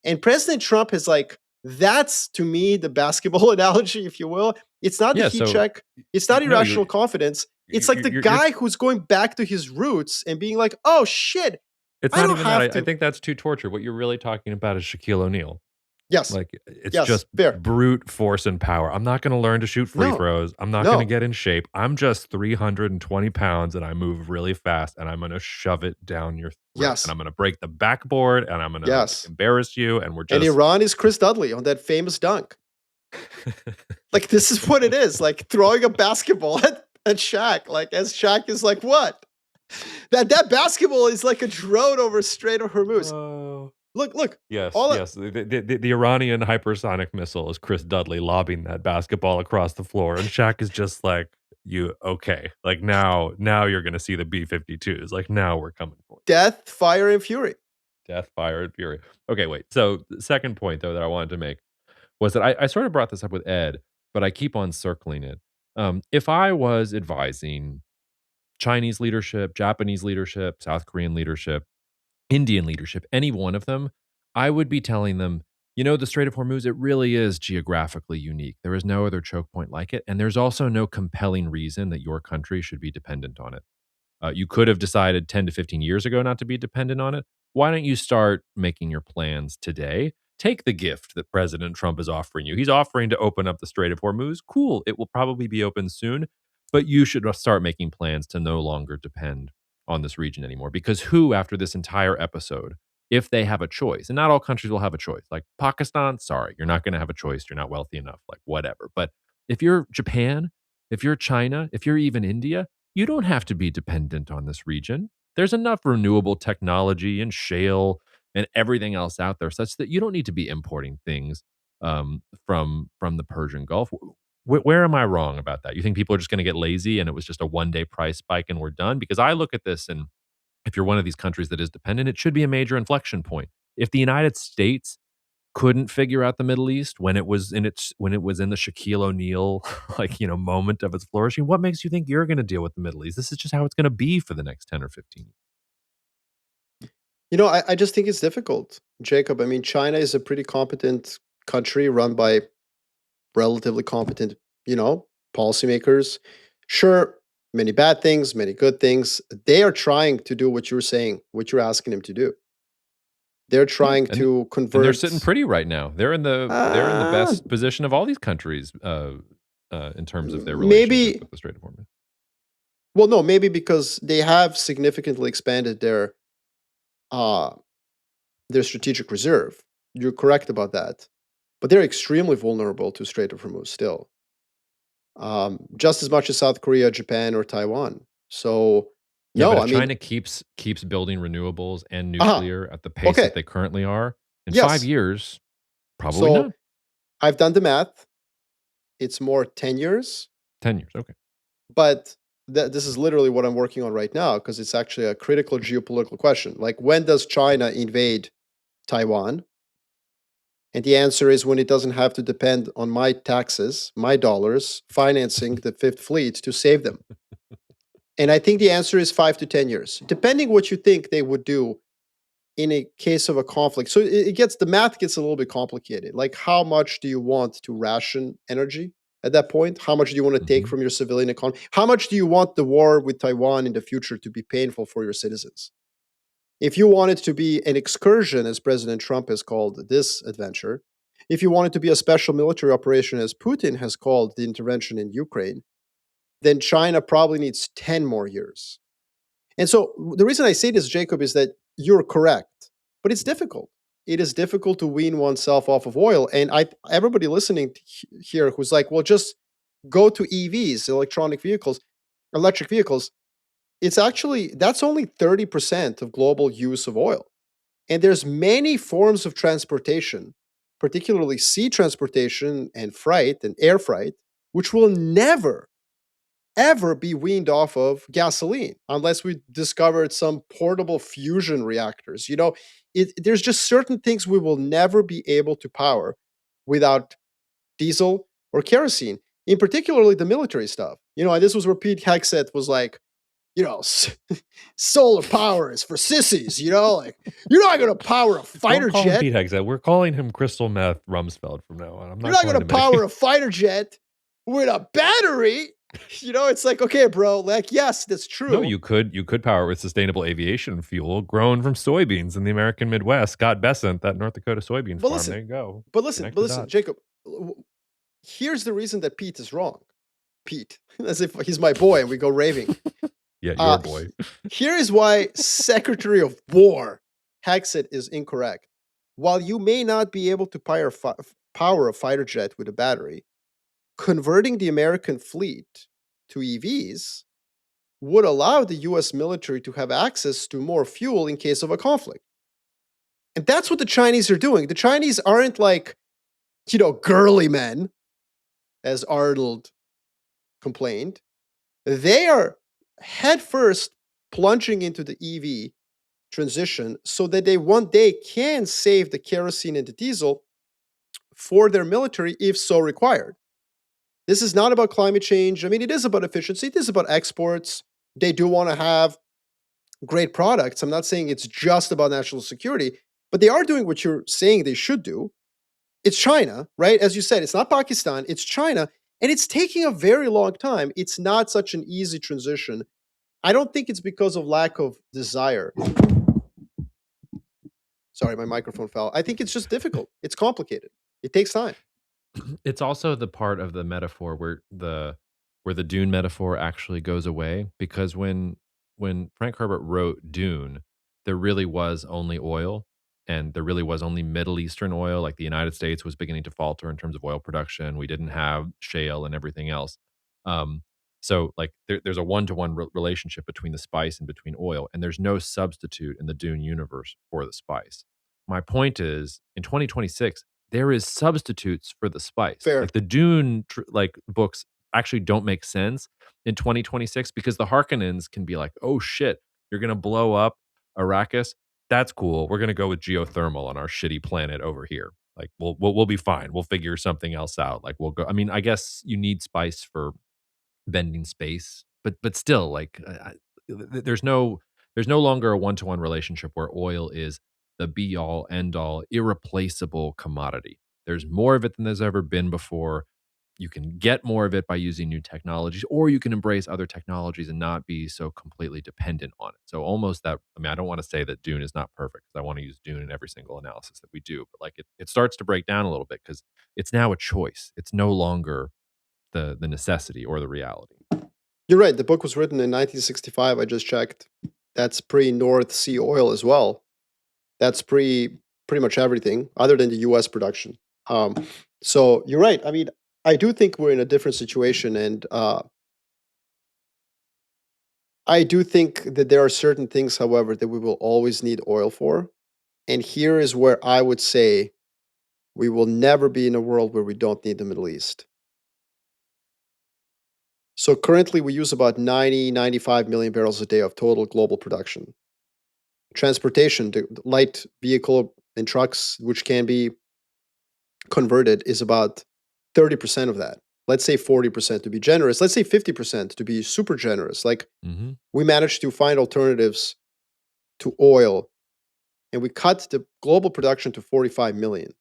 And President Trump has like, that's to me the basketball analogy, if you will. It's not the Yeah, heat so check. It's not no, irrational confidence. It's like the you're guy who's going back to his roots and being like, oh shit, it's I not don't even that. have I to. think that's too torture. What you're really talking about is Shaquille O'Neal. Yes. Like it's Yes. just Fair. brute force and power. I'm not going to learn to shoot free No. throws. I'm not going to No. get in shape. I'm just 320 pounds and I move really fast and I'm going to shove it down your throat and Yes. I'm going to break the backboard and I'm going to like Yes. embarrass you and we're And just Iran is Chris Dudley on that famous dunk. Like, this is what it is. Like throwing a basketball at Shaq. Like, as Shaq is like, what? That basketball is like a drone over Strait of Hormuz. Oh. Look. Yes, All yes. The Iranian hypersonic missile is Chris Dudley lobbing that basketball across the floor, and Shaq is just like, "You okay? Like now you're gonna see the B-52s. Like now we're coming for you. death, fire, and fury. Death, fire, and fury." Okay, wait. So the second point though that I wanted to make was that I sort of brought this up with Ed, but I keep on circling it. If I was advising Chinese leadership, Japanese leadership, South Korean leadership, Indian leadership, any one of them, I would be telling them, the Strait of Hormuz, it really is geographically unique. There is no other choke point like it. And there's also no compelling reason that your country should be dependent on it. You could have decided 10 to 15 years ago not to be dependent on it. Why don't you start making your plans today? Take the gift that President Trump is offering you. He's offering to open up the Strait of Hormuz. Cool. It will probably be open soon, but you should start making plans to no longer depend on this region anymore. Because who, after this entire episode, if they have a choice, and not all countries will have a choice, like Pakistan, sorry, you're not going to have a choice. You're not wealthy enough, like whatever. But if you're Japan, if you're China, if you're even India, you don't have to be dependent on this region. There's enough renewable technology and shale and everything else out there such that you don't need to be importing things from the Persian Gulf. Where am I wrong about that? You think people are just going to get lazy and it was just a 1 day price spike and we're done? Because I look at this and if you're one of these countries that is dependent, it should be a major inflection point. If the United States couldn't figure out the Middle East when it was in the Shaquille O'Neal moment of its flourishing, what makes you think you're going to deal with the Middle East? This is just how it's going to be for the next 10 or 15 years. I just think it's difficult, Jacob. I mean, China is a pretty competent country run by relatively competent, policymakers. Sure, many bad things, many good things. They are trying to do what you're saying, what you're asking them to do. They're Yeah, trying to and they're sitting convert. pretty right now. They're in the Uh, best position of all these countries in terms of their relationship maybe. with the Strait of Hormuz. Well, no, maybe because they have significantly expanded uh their strategic reserve. You're correct about that, but they're extremely vulnerable to Strait of Hormuz still, just as much as South Korea, Japan, or Taiwan. So, Yeah, but no, if I mean, China keeps building renewables and uh nuclear at the pace that okay, they currently are, in 5 yes. years, probably So not. I've done the math. It's more 10 years, 10 years, okay. but this is literally what I'm working on right now because it's actually a critical geopolitical question. Like, when does China invade Taiwan? And the answer is when it doesn't have to depend on my taxes, my dollars, financing the Fifth Fleet to save them. And I think the answer is 5 to 10 years, depending what you think they would do in a case of a conflict. So the math gets a little bit complicated. Like, how much do you want to ration energy at that point? How much do you want to take Mhm. from your civilian economy? How much do you want the war with Taiwan in the future to be painful for your citizens? If you want it to be an excursion, as President Trump has called this adventure, if you want it to be a special military operation, as Putin has called the intervention in Ukraine, then China probably needs 10 more years. And so the reason I say this, Jacob, is that you're correct, but it's difficult. It is difficult to wean oneself off of oil. And everybody listening here who's like, well, just go to EVs, electric vehicles. It's actually, that's only 30% of global use of oil. And there's many forms of transportation, particularly sea transportation and freight and air freight, which will never ever be weaned off of gasoline unless we discovered some portable fusion reactors. There's just certain things we will never be able to power without diesel or kerosene, in particularly the military stuff. And this was where Pete Hegseth was like, solar power is for sissies, like you're not going to power a Don't fighter call him jet. Pete Hegseth. We're calling him Crystal Meth Rumsfeld from now on. I'm You're not not going calling to him anything. power a fighter jet with a battery. It's like, okay, bro, like, yes, that's No, true. you could power it with sustainable aviation fuel grown from soybeans in the American Midwest. Scott Bessent, that North Dakota soybean But farm. listen, There you go. but listen, Connect but the listen, dots. Jacob, here's the reason that Pete is wrong. Pete, as if he's my boy and we go raving. Yeah, your Uh, boy. Here is why Secretary of War Hexet is incorrect. While you may not be able to power a fighter jet with a battery, converting the American fleet to EVs would allow the US military to have access to more fuel in case of a conflict. And that's what the Chinese are doing. The Chinese aren't like, girly men, as Arnold complained. They are headfirst plunging into the EV transition so that they one day can save the kerosene and the diesel for their military if so required. This is not about climate change. I mean, it is about efficiency, it is about exports. They do want to have great products. I'm not saying it's just about national security, but they are doing what you're saying they should do. It's China, right? As you said, it's not Pakistan, it's China, and it's taking a very long time. It's not such an easy transition. I don't think it's because of lack of desire. Sorry, my microphone fell. I think it's just difficult. It's complicated. It takes time. It's also the part of the metaphor where the Dune metaphor actually goes away, because when Frank Herbert wrote Dune, there really was only oil, and there really was only Middle Eastern oil. Like, the United States was beginning to falter in terms of oil production. We didn't have shale and everything else. Um, so like there's a one-to-one relationship between the spice and between oil, and there's no substitute in the Dune universe for the spice. My point is, in 2026, there is substitutes for the spice. Fair. Like, the Dune books actually don't make sense in 2026 because the Harkonnens can be like, "Oh shit, you're going to blow up Arrakis? That's cool. We're going to go with geothermal on our shitty planet over here. Like, we'll be fine. We'll figure something else out. Like, we'll go." I mean, I guess you need spice for bending space, but still, like, there's no longer a one-to-one relationship where oil is the be all end all irreplaceable commodity. There's more of it than there's ever been before. you can get more of it by using new technologies, or you can embrace other technologies and not be so completely dependent on it. So almost that, I mean, I don't want to say that Dune is not perfect because I want to use Dune in every single analysis that we do, but like it starts to break down a little bit because it's now a choice. It's no longer the necessity or the reality. You're right. The book was written in 1965. I just checked. That's pre-North Sea oil as well. That's pretty much everything other than the U.S. production. So you're right. I mean, I do think we're in a different situation, and I do think that there are certain things, however, that we will always need oil for. And here is where I would say we will never be in a world where we don't need the Middle East. So currently we use about 95 million barrels a day of total global production. Transportation, the light vehicle and trucks, which can be converted, is about 30% of that. Let's say 40% to be generous. Let's say 50% to be super generous. Like we managed to find alternatives to oil and we cut the global production to 45 million.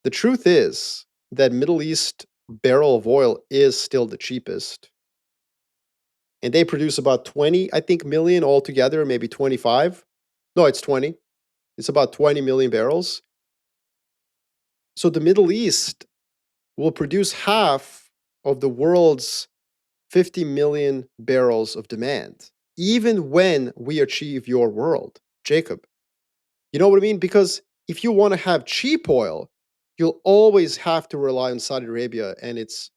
The truth is that Middle East barrel of oil is still the cheapest. And they produce about 20, I think, million altogether, maybe 25. No, it's 20. It's about 20 million barrels. So the Middle East will produce half of the world's 50 million barrels of demand, even when we achieve your world, Jacob. You know what I mean? Because if you want to have cheap oil, you'll always have to rely on Saudi Arabia and its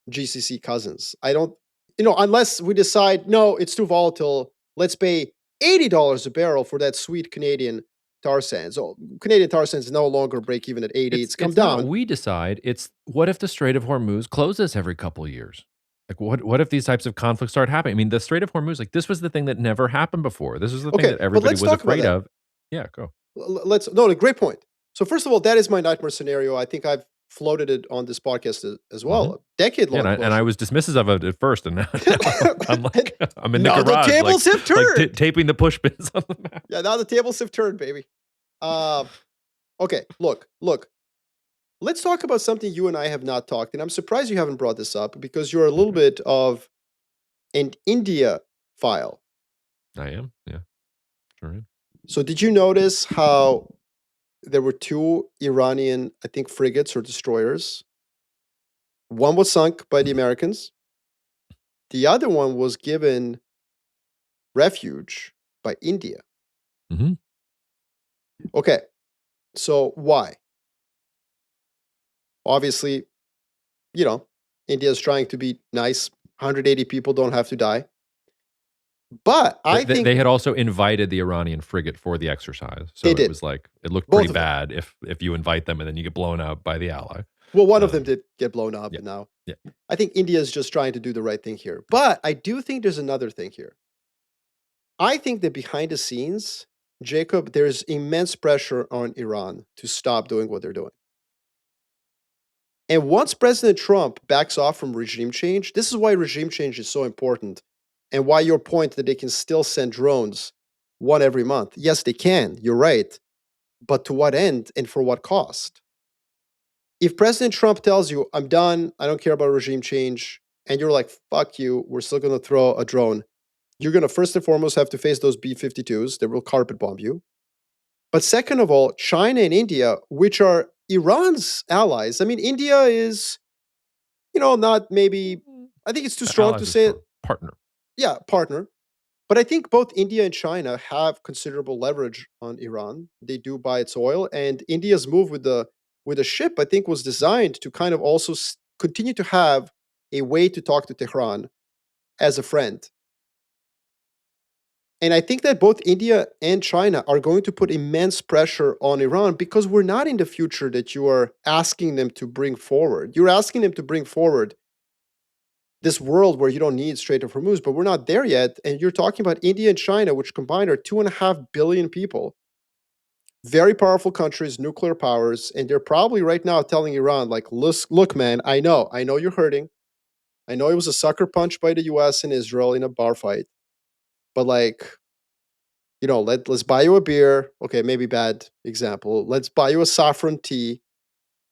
GCC cousins. I don't, unless we decide, no, it's too volatile, let's pay $80 a barrel for that sweet Canadian tar sands. Oh, Canadian tar sands no longer break even at 80. It's come down. Not we decide. It's what if the Strait of Hormuz closes every couple of years? Like what if these types of conflicts start happening? I mean, the Strait of Hormuz, like this was the thing that never happened before. This was the thing that everybody was afraid of. Yeah, go. Great point. So first of all, that is my nightmare scenario. I think I've floated it on this podcast as well. A decade-long and I was dismissive of it at first, and now I'm in the now garage. The tables have turned. Like taping the push pins on the map. Yeah, now the tables have turned, baby. Okay, look. Let's talk about something you and I have not talked, and I'm surprised you haven't brought this up because you're a little bit of an India file. I am, yeah. Sure am. So did you notice how there were two Iranian, I think, frigates or destroyers? One was sunk by the Americans. The other one was given refuge by India. Okay, so why? Obviously, India is trying to be nice. 180 people don't have to die. But I think they had also invited the Iranian frigate for the exercise. So it was like, it looked pretty bad if you invite them and then you get blown up by the ally. Well, one of them did get blown up now. Yeah. I think India is just trying to do the right thing here. But I do think there's another thing here. I think that behind the scenes, Jacob, there's immense pressure on Iran to stop doing what they're doing. And once President Trump backs off from regime change, this is why regime change is so important and why your point that they can still send drones one every month. Yes, they can. You're right. But to what end and for what cost? If President Trump tells you, I'm done, I don't care about regime change, and you're like, fuck you, we're still going to throw a drone, you're going to first and foremost have to face those B-52s that will carpet bomb you. But second of all, China and India, which are Iran's allies. I mean, India is, not maybe, I think it's too strong to say it. Partner. Yeah, partner. But I think both India and China have considerable leverage on Iran. They do buy its oil, and India's move with the ship, I think, was designed to kind of also continue to have a way to talk to Tehran as a friend. And I think that both India and China are going to put immense pressure on Iran because we're not in the future that you are asking them to bring forward. You're asking them to bring forward this world where you don't need Strait of Hormuz, but we're not there yet. And you're talking about India and China, which combined are 2.5 billion people. Very powerful countries, nuclear powers, and they're probably right now telling Iran, like, look, man, I know you're hurting. I know it was a sucker punch by the US and Israel in a bar fight. But let's buy you a beer. Okay, maybe bad example. Let's buy you a saffron tea.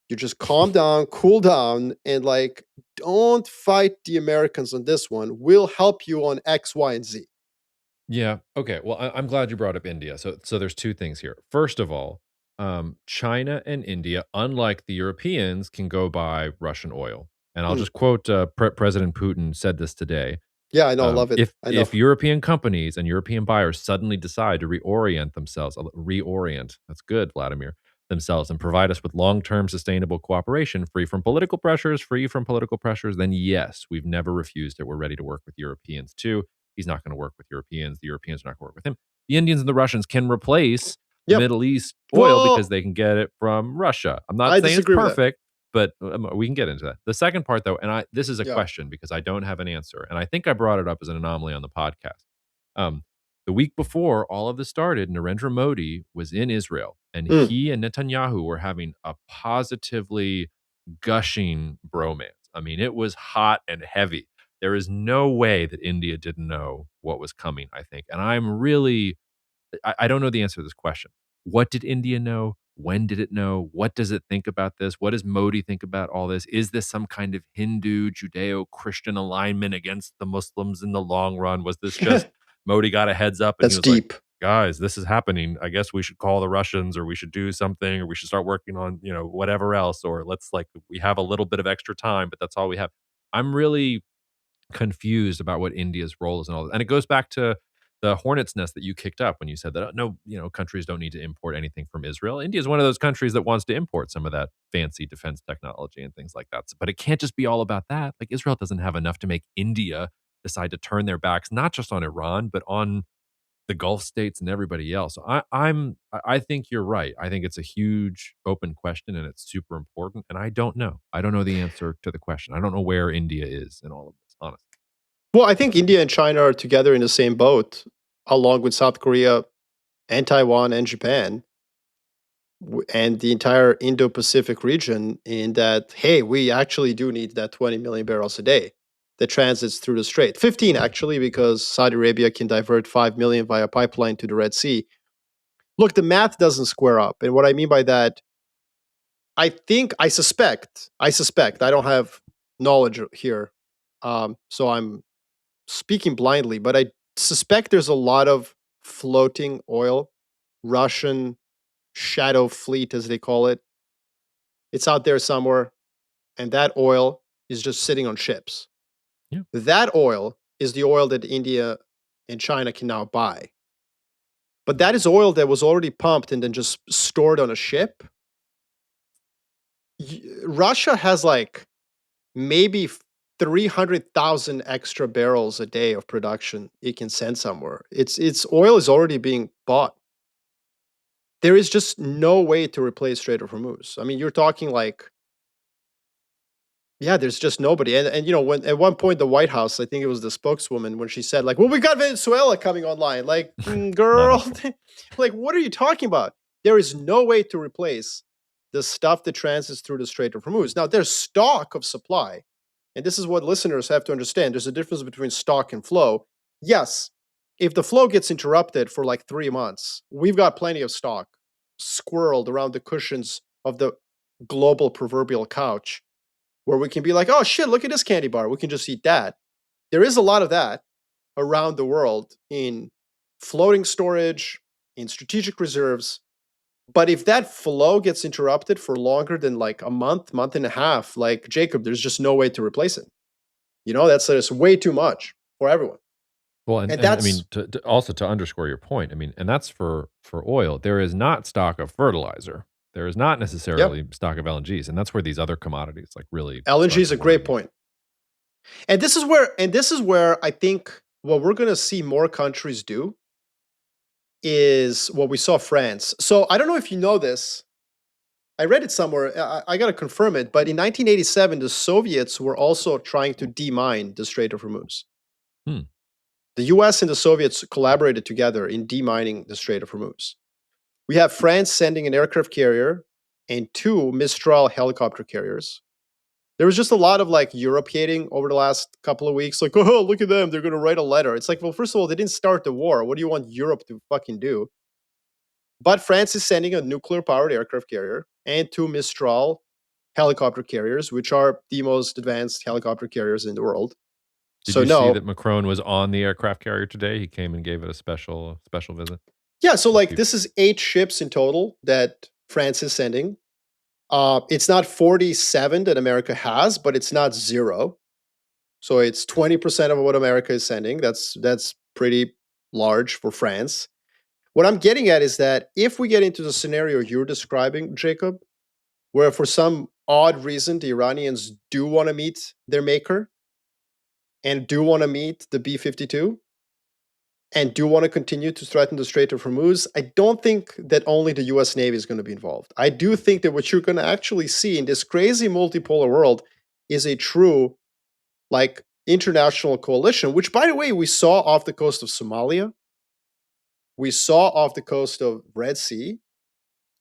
You just calm down, cool down, and like, don't fight the Americans on this one. We'll help you on X, Y, and Z. Yeah. Okay. Well, I'm glad you brought up India. So there's two things here. First of all, China and India, unlike the Europeans, can go buy Russian oil. And I'll Mm. just quote President Putin said this today. Yeah, I know, I love it. If I know. if European companies and European buyers suddenly decide to reorient themselves, that's good, Vladimir, themselves, and provide us with long-term sustainable cooperation, free from political pressures, then yes, we've never refused it. We're ready to work with Europeans too. He's not going to work with Europeans. The Europeans are not going to work with him. The Indians and the Russians can replace Yep. Middle East oil because Well, they can get it from Russia. I'm not I saying it's disagree with that. perfect, but we can get into that. The second part, though, this is a Yeah. question because I don't have an answer, and I think I brought it up as an anomaly on the podcast. Um, the week before all of this started, Narendra Modi was in Israel, and Mm. he and Netanyahu were having a positively gushing bromance. I mean, it was hot and heavy. There is no way that India didn't know what was coming, I think. And I don't know the answer to this question. What did India know? When did it know? What does it think about this? What does Modi think about all this? Is this some kind of Hindu, Judeo Christian alignment against the Muslims in the long run? Was this just Modi got a heads up and he That's was like, deep. guys, this is happening. I guess we should call the Russians or we should do something or we should start working on, whatever else. Or we have a little bit of extra time, but that's all we have. I'm really confused about what India's role is and all that. And it goes back to the hornet's nest that you kicked up when you said that no, countries don't need to import anything from Israel. India is one of those countries that wants to import some of that fancy defense technology and things like that. But it can't just be all about that. Like Israel doesn't have enough to make India decide to turn their backs not just on Iran, but on the Gulf states and everybody else. So I think you're right. I think it's a huge open question and it's super important. And I don't know. I don't know the answer to the question. I don't know where India is in all of this, honestly. Well, I think India and China are together in the same boat, along with South Korea and Taiwan and Japan and the entire Indo-Pacific region. In that, hey, we actually do need that 20 million barrels a day that transits through the Strait. 15 actually, because Saudi Arabia can divert 5 million via pipeline to the Red Sea. Look, the math doesn't square up, and what I mean by that, I suspect, I don't have knowledge here, so I'm speaking blindly, but I suspect there's a lot of floating oil, Russian shadow fleet, as they call it. It's out there somewhere, and that oil is just sitting on ships. Yeah. That oil is the oil that India and China can now buy. But that is oil that was already pumped and then just stored on a ship. Russia has like maybe 300,000 extra barrels a day of production it can send somewhere. Its oil is already being bought. There is just no way to replace Strait of Hormuz. I mean, you're talking like, yeah, there's just nobody. And when at one point the White House, I think it was the spokeswoman, when she said like, "Well, we got Venezuela coming online." Like, Not girl, helpful. like, what are you talking about? There is no way to replace the stuff that transits through the Strait of Hormuz. Now, there's stock of supply, and this is what listeners have to understand. There's a difference between stock and flow. Yes, if the flow gets interrupted for like 3 months, we've got plenty of stock squirreled around the cushions of the global proverbial couch where we can be like, oh shit, look at this candy bar. We can just eat that. There is a lot of that around the world in floating storage, in strategic reserves. But if that flow gets interrupted for longer than like a month, month and a half, like Jacob, there's just no way to replace it. That's just way too much for everyone. Well, And and I that's, mean, also to underscore your point, I mean, and that's for oil. There is not stock of fertilizer. There is not yep. necessarily stock of LNGs, and that's where these other commodities like really LNG start is to a worry great me. point. And this is where I think what we're going to see more countries do is what we saw France. So I don't know if you know this. I read it somewhere. I got to confirm it. But in 1987, the Soviets were also trying to demine the Strait of Hormuz. Hmm. The US and the Soviets collaborated together in demining the Strait of Hormuz. We have France sending an aircraft carrier and two Mistral helicopter carriers. There was just a lot of like Europe hating over the last couple of weeks. Like, oh, look at them. They're going to write a letter. It's like, well, first of all, they didn't start the war. What do you want Europe to fucking do? But France is sending a nuclear powered aircraft carrier and two Mistral. helicopter carriers, which are the most advanced helicopter carriers in the world. Did So you see no, that Macron was on the aircraft carrier today? He came and gave it a special visit. yeah. So For like people. this is 8 ships in total that France is sending. It's not 47 that America has, but it's not zero. So it's 20% of what America is sending. That's pretty large for France. What I'm getting at is that if we get into the scenario you're describing, Jacob, where for some odd reason the Iranians do want to meet their maker and do want to meet the B 52 and do want to continue to threaten the Strait of Hormuz, I don't think that only the US Navy is going to be involved. I do think that what you're going to actually see in this crazy multipolar world is a true, like, international coalition, which, by the way, we saw off the coast of Somalia. We saw off the coast of Red Sea.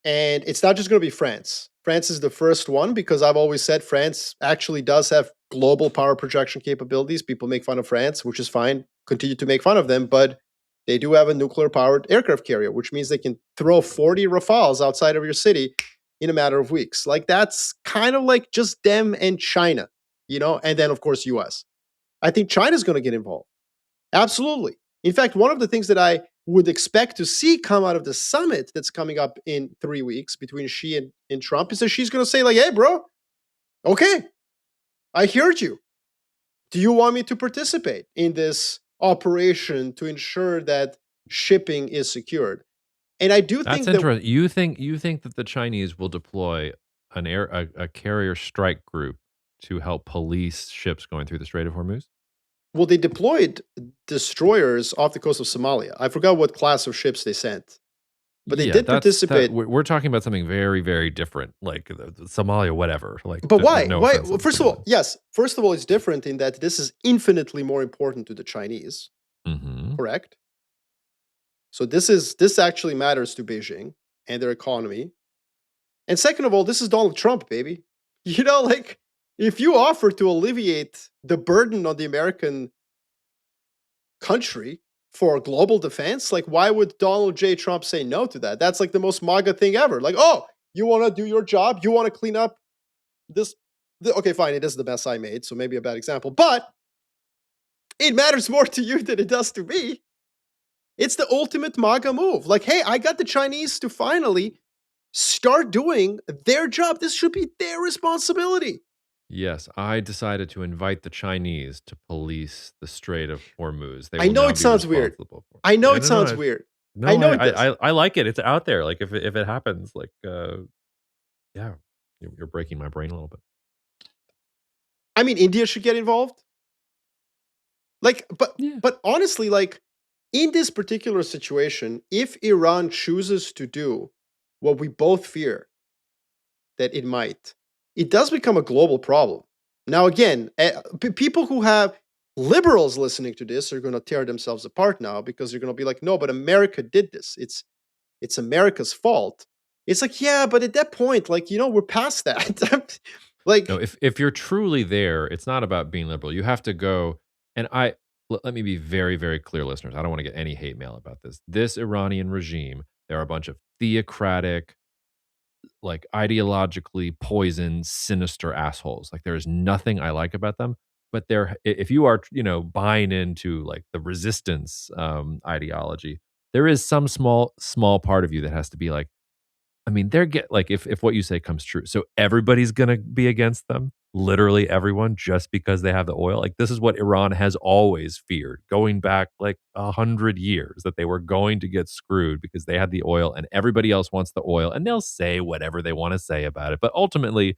And it's not just going to be France. France is the first one because I've always said France actually does have global power projection capabilities. People make fun of France, which is fine. Continue to make fun of them, but they do have a nuclear powered aircraft carrier, which means they can throw 40 Rafales outside of your city in a matter of weeks. Like that's kind of like just them and China, and then of course US. I think China's going to get involved. Absolutely. In fact, one of the things that I would expect to see come out of the summit that's coming up in 3 weeks between Xi and Trump is that she's going to say, like, hey, bro, okay, I heard you. Do you want me to participate in this operation to ensure that shipping is secured? And I do That's think that, interesting. You think that the Chinese will deploy a carrier strike group to help police ships going through the Strait of Hormuz? well, they deployed destroyers off the coast of Somalia. I forgot what class of ships they sent, but they Yeah, did participate. we're talking about something very, very different, like the Somalia, whatever. Like, But why? no Why? offense to Well, the first of all, Somalians. yes. First of all, it's different in that this is infinitely more important to the Chinese. Mm-hmm. Correct. So this actually matters to Beijing and their economy. And second of all, this is Donald Trump, baby. Like if you offer to alleviate the burden on the American country for global defense, like why would Donald J. Trump say no to that? That's like the most MAGA thing ever. Like, oh, you want to do your job? You want to clean up this? Okay, fine. It is the mess I made, so maybe a bad example, but it matters more to you than it does to me. It's the ultimate MAGA move. Like, hey, I got the Chinese to finally start doing their job. This should be their responsibility. Yes, I decided to invite the Chinese to police the Strait of Hormuz. They I will know now it be sounds weird. responsible for. I know Yeah, it no, no, sounds weird. I no. know it does. I like it. It's out there. Like if it happens, like yeah, you're breaking my brain a little bit. I mean, India should get involved. Like, Yeah. but honestly, like in this particular situation, if Iran chooses to do what we both fear that it might, it does become a global problem. Now, again, people who have liberals listening to this are going to tear themselves apart now because they're going to be like, no, but America did this. It's America's fault. It's like, yeah, but at that point, like, we're past that. No, Like, if you're truly there, it's not about being liberal. You have to go. And let me be very, very clear, listeners. I don't want to get any hate mail about this. This Iranian regime, there are a bunch of theocratic, like ideologically poisoned, sinister assholes. Like there is nothing I like about them. But if you are, buying into like the resistance ideology, there is some small part of you that has to be like, I mean, like if what you say comes true, so everybody's gonna be against them, literally everyone, just because they have the oil. Like this is what Iran has always feared, going back like 100 years, that they were going to get screwed because they had the oil and everybody else wants the oil, and they'll say whatever they want to say about it. But ultimately,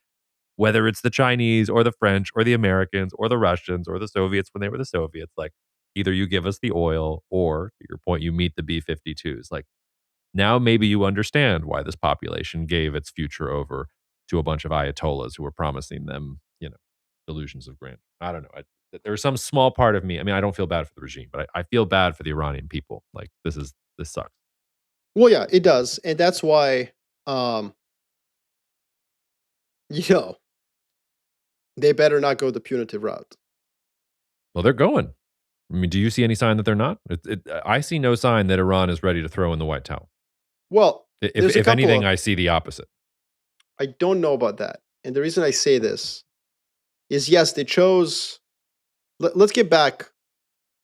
whether it's the Chinese or the French or the Americans or the Russians or the Soviets when they were the Soviets, like either you give us the oil or, to your point, you meet the B-52s. Like now maybe you understand why this population gave its future over to a bunch of ayatollahs who were promising them, delusions of grandeur. I don't know. There's some small part of me. I mean, I don't feel bad for the regime, but I feel bad for the Iranian people. Like this sucks. well, yeah, it does. And that's why, um, you know, they better not go the punitive route. Well, they're going. I mean, do you see any sign that they're not? I see no sign that Iran is ready to throw in the white towel. Well, If there's a if couple anything, of, I see the opposite. I don't know about that. And the reason I say this is yes, they chose. Let's get back.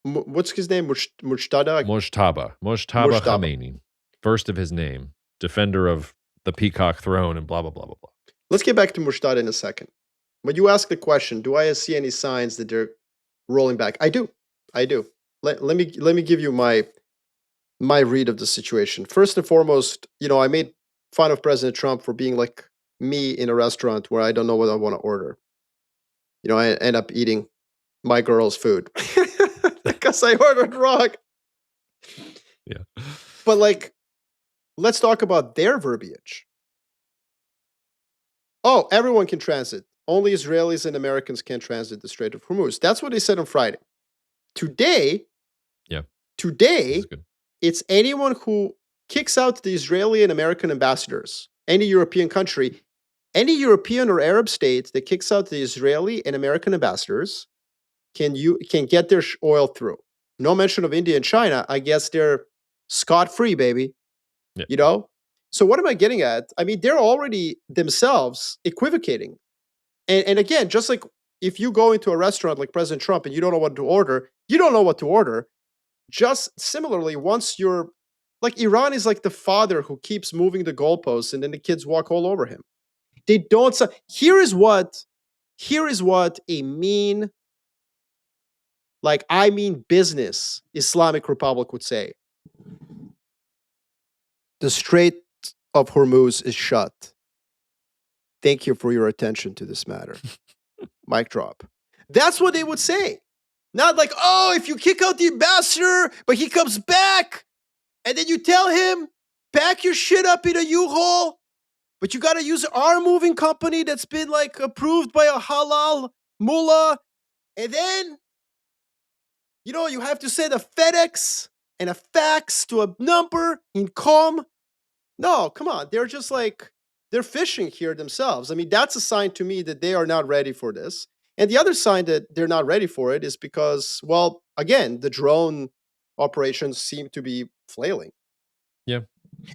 What's his name? Mujtada? Mojtaba Mujtaba. Khamenei, first of his name, defender of the peacock throne, and blah blah blah blah blah. Let's get back to Mujtada in a second. But you ask the question, do I see any signs that they're rolling back? I do. Let me give you my read of the situation. First and foremost, I made fun of President Trump for being like me in a restaurant where I don't know what I want to order. I end up eating my girl's food because I ordered wrong. Yeah. But like, let's talk about their verbiage. Oh, everyone can transit. Only Israelis and Americans can transit the Strait of Hormuz. That's what they said on Friday. Today, it's anyone who kicks out the Israeli and American ambassadors, any European country, any European or Arab state that kicks out the Israeli and American ambassadors can get their oil through. No mention of India and China. I guess they're scot-free, baby. Yeah. So what am I getting at? I mean, they're already themselves equivocating. And again, just like if you go into a restaurant like President Trump and you don't know what to order, you don't know what to order. Just similarly, once you're like Iran is like the father who keeps moving the goalposts and then the kids walk all over him. They don't. Here is what a mean, like I mean business Islamic Republic would say. The Strait of Hormuz is shut. Thank you for your attention to this matter. Mic drop. That's what they would say. Not like, oh, if you kick out the ambassador, but he comes back, and then you tell him, pack your shit up in a U-Haul, but you got to use our moving company that's been like approved by a halal mullah, and then, you have to send a FedEx and a fax to a number in Qom. No, come on. They're just like, they're fishing here themselves. I mean, that's a sign to me that they are not ready for this. And the other sign that they're not ready for it is because, well, again, the drone operations seem to be flailing. Yeah.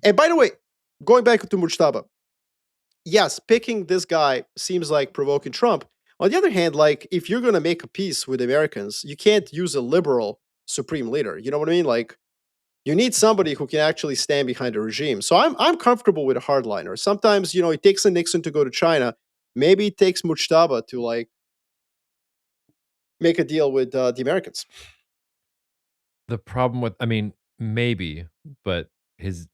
And by the way, going back to Mujtaba, yes, picking this guy seems like provoking Trump. On the other hand, like if you're going to make a peace with Americans, you can't use a liberal supreme leader. You know what I mean? Like you need somebody who can actually stand behind a regime. So I'm comfortable with a hardliner. Sometimes, it takes a Nixon to go to China. Maybe it takes Mujtaba to like make a deal with the Americans. The problem with, I mean, maybe, but his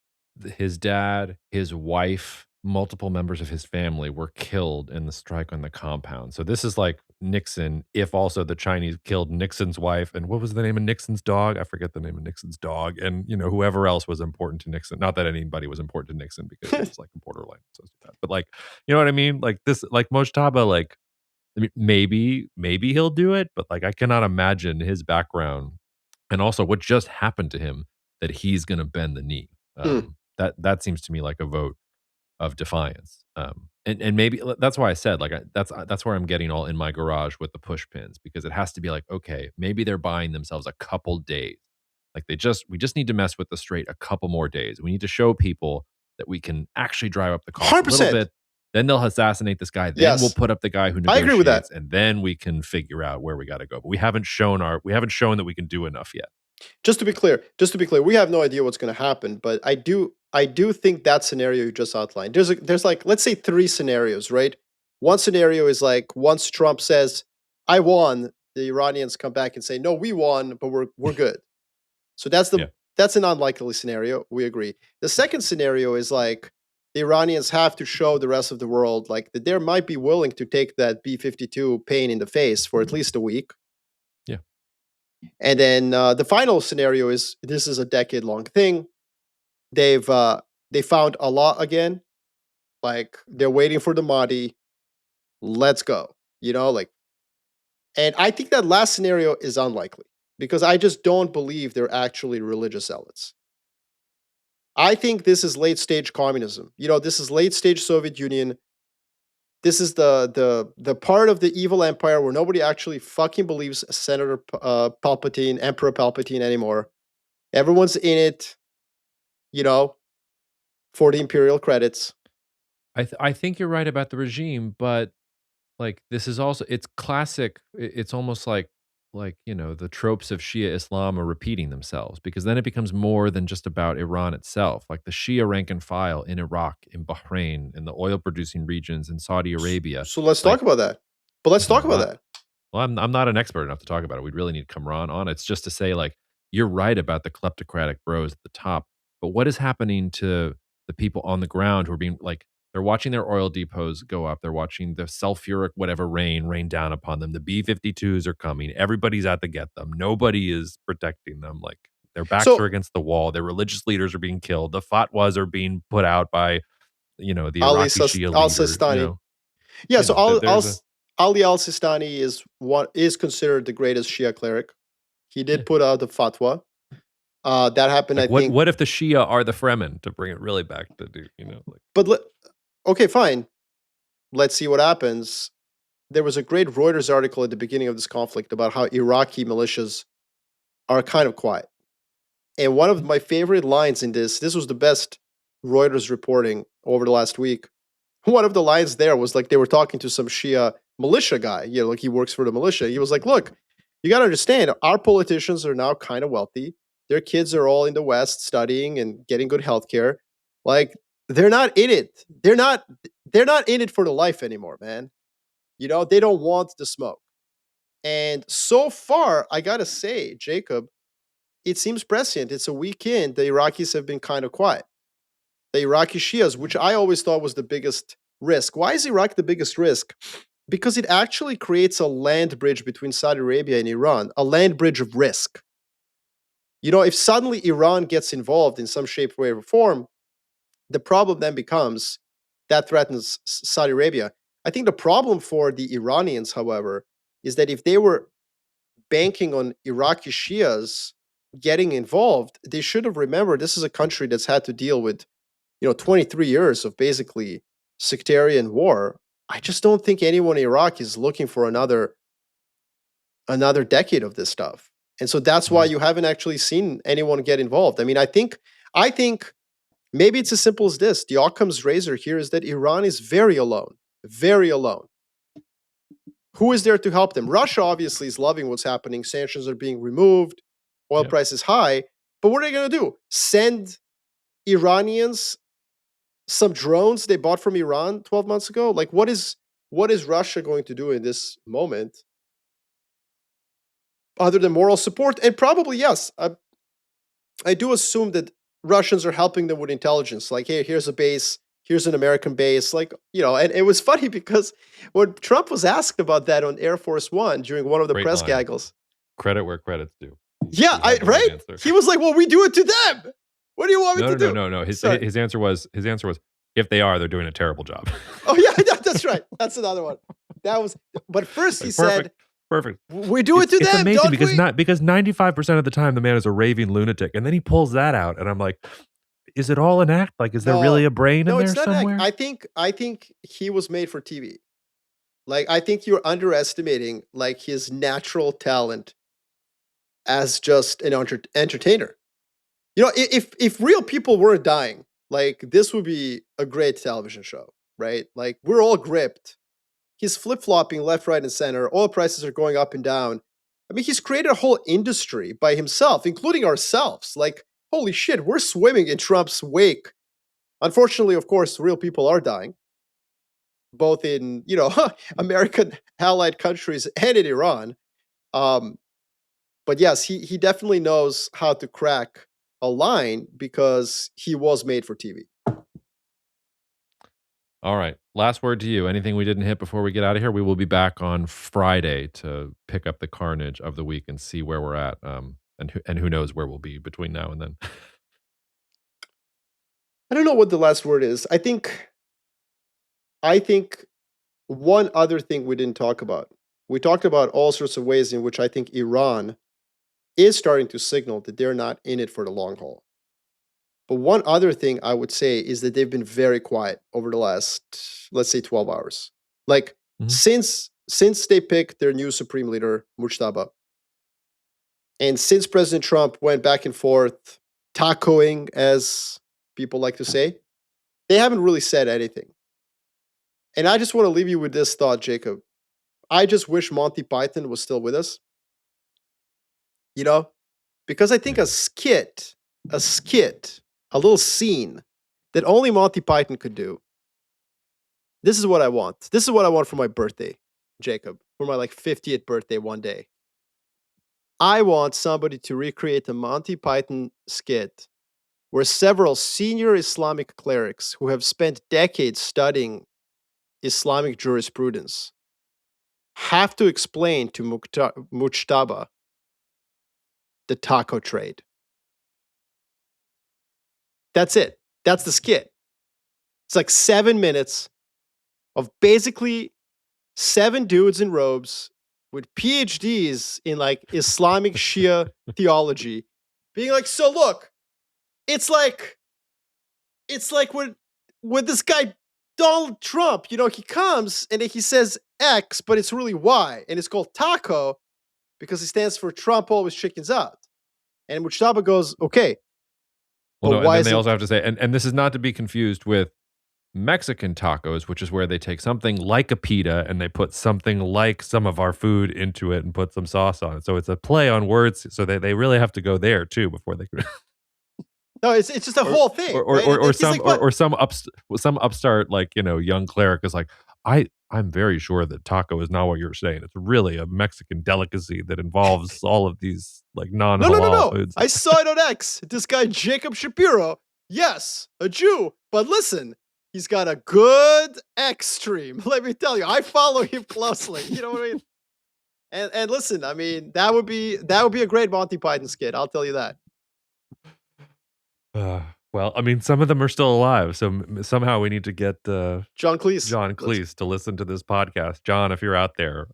dad, his wife, multiple members of his family were killed in the strike on the compound. So this is like Nixon, if also the Chinese killed Nixon's wife, and what was the name of Nixon's dog? I forget the name of Nixon's dog, and whoever else was important to Nixon. Not that anybody was important to Nixon because it was like a borderline sociopath, but like, you know what I mean? Like this, like Mojtaba, like I mean, maybe he'll do it, but like I cannot imagine his background and also what just happened to him that he's going to bend the knee. That seems to me like a vote of defiance. And maybe that's why I said like that's where I'm getting all in my garage with the push pins, because it has to be like, okay, maybe they're buying themselves a couple days. Like we just need to mess with the Strait a couple more days. We need to show people that we can actually drive up the cost 100%. a little bit. Then they'll assassinate this guy. Then we'll put up the guy who negotiates. I agree with that. And then we can figure out where we got to go. But we haven't shown that we can do enough yet. Just to be clear, we have no idea what's going to happen. But I do think that scenario you just outlined. There's like, let's say 3 scenarios, right? One scenario is like once Trump says, "I won," the Iranians come back and say, "No, we won, but we're good." So that's that's an unlikely scenario. We agree. The second scenario is like the Iranians have to show the rest of the world like that they might be willing to take that B-52 pain in the face for at least a week. Yeah. And then the final scenario is this is a decade-long thing. They found Allah again. Like they're waiting for the Mahdi. Let's go. And I think that last scenario is unlikely because I just don't believe they're actually religious zealots. I think this is late stage communism. This is late stage Soviet Union. This is the part of the evil empire where nobody actually fucking believes Senator Palpatine, Emperor Palpatine anymore. Everyone's in it, for the imperial credits. I think you're right about the regime, but like this is also it's classic. It's almost like the tropes of Shia Islam are repeating themselves because then it becomes more than just about Iran itself. Like the Shia rank and file in Iraq, in Bahrain, in the oil producing regions, in Saudi Arabia. So let's talk Like, about that. But let's talk about well, that. I'm not an expert enough to talk about it. We'd really need Kamran on. It's just to say, like, you're right about the kleptocratic bros at the top, but what is happening to the people on the ground who are being like they're watching their oil depots go up. They're watching the sulfuric whatever rain down upon them. The B-52s are coming. Everybody's out to get them. Nobody is protecting them. Like their backs are So against the wall. Their religious leaders are being killed. The fatwas are being put out by the Iraqi Shia Al leader. Sistani. Yeah, so There's a Ali Al Sistani is considered the greatest Shia cleric. He yeah. did put out the fatwa. That happened, I Like what think. what if the Shia are the Fremen to bring it really back to like But okay, fine. Let's see what happens. There was a great Reuters article at the beginning of this conflict about how Iraqi militias are kind of quiet. And one of my favorite lines in this was the best Reuters reporting over the last week. One of the lines there was like they were talking to some Shia militia guy, like he works for the militia. He was like, look, you got to understand, our politicians are now kind of wealthy. Their kids are all in the West studying and getting good healthcare. Like they're not in it. They're not in it for the life anymore, man. They don't want the smoke. And so far, I got to say, Jacob, it seems prescient. It's a weekend. The Iraqis have been kind of quiet. The Iraqi Shias, which I always thought was the biggest risk. Why is Iraq the biggest risk? Because it actually creates a land bridge between Saudi Arabia and Iran, a land bridge of risk. If suddenly Iran gets involved in some shape, way, or form, the problem then becomes that threatens Saudi Arabia. I think the problem for the Iranians, however, is that if they were banking on Iraqi Shias getting involved, they should have remembered this is a country that's had to deal with 23 years of basically sectarian war. I just don't think anyone in Iraq is looking for another decade of this stuff. And so that's why Mhm. you haven't actually seen anyone get involved. I mean, I think maybe it's as simple as this. The Occam's razor here is that Iran is very alone. Very alone. Who is there to help them? Russia obviously is loving what's happening. Sanctions are being removed, oil Yeah. prices high. But what are they going to do? Send Iranians some drones they bought from Iran 12 months ago? Like what is Russia going to do in this moment other than moral support? And probably yes, I do assume that Russians are helping them with intelligence. Like, hey, here's a base, here's an American base. Like, and it was funny because when Trump was asked about that on Air Force One during one of the Great press line. gaggles, Credit where credit's due. yeah, He had the right right? answer. He was like, well, we do it to them. What do you want me No, to no, no, do? no, no. His Sorry. his answer was if they are, they're doing a terrible job. Oh, yeah, that's right. That's another one. But first he Like, said, perfect. we do it to It's them, amazing don't because we? not because 95% of the time the man is a raving lunatic, and then he pulls that out, and I'm like, is it all an act? Like, is there really No, a brain in no, there it's not an act. somewhere? I think he was made for TV. Like, I think you're underestimating like his natural talent as just an entertainer. If real people weren't dying, like this would be a great television show, right? Like we're all gripped. He's flip flopping left, right, and center. Oil prices are going up and down. I mean, he's created a whole industry by himself, including ourselves. Like, holy shit, we're swimming in Trump's wake. Unfortunately, of course, real people are dying, both in American allied countries and in Iran. Um, but yes, he definitely knows how to crack a line because he was made for TV. All right. Last word to you. Anything we didn't hit before we get out of here? We will be back on Friday to pick up the carnage of the week and see where we're at. And who knows where we'll be between now and then. I don't know what the last word is. I think one other thing we didn't talk about. We talked about all sorts of ways in which I think Iran is starting to signal that they're not in it for the long haul. But one other thing I would say is that they've been very quiet over the last, let's say, 12 hours. Like Mhm. since they picked their new supreme leader, Mujtaba, and since President Trump went back and forth, tacoing, as people like to say, they haven't really said anything. And I just want to leave you with this thought, Jacob. I just wish Monty Python was still with us. You know, because I think a skit, a little scene that only Monty Python could do. This is what I want. This is what I want for my birthday, Jacob, for my like 50th birthday one day. I want somebody to recreate a Monty Python skit where several senior Islamic clerics who have spent decades studying Islamic jurisprudence have to explain to Mujtaba the taco trade. That's it. That's the skit. It's like 7 minutes of basically 7 dudes in robes with PhDs in like Islamic Shia theology being like, so look, it's like when this guy Donald Trump, he comes and he says X, but it's really Y, and it's called taco because it stands for Trump always chickens out. And Mujtaba goes, okay, Well, but no, why and then is they it? also have to say, and this is not to be confused with Mexican tacos, which is where they take something like a pita and they put something like some of our food into it and put some sauce on it. So it's a play on words. So they really have to go there too before they can. No, it's just a whole thing, right? Or He's like, some upstart like young cleric is like, I'm very sure that taco is not what you're saying. It's really a Mexican delicacy that involves all of these like non halal no. foods. I saw it on X. This guy Jacob Shapiro, yes, a Jew, but listen, he's got a good X stream. Let me tell you, I follow him closely. You know what I mean? And listen, I mean that would be a great Monty Python skit. I'll tell you that. Well, I mean, some of them are still alive, so somehow we need to get John Cleese. John Cleese to listen to this podcast. John, if you're out there,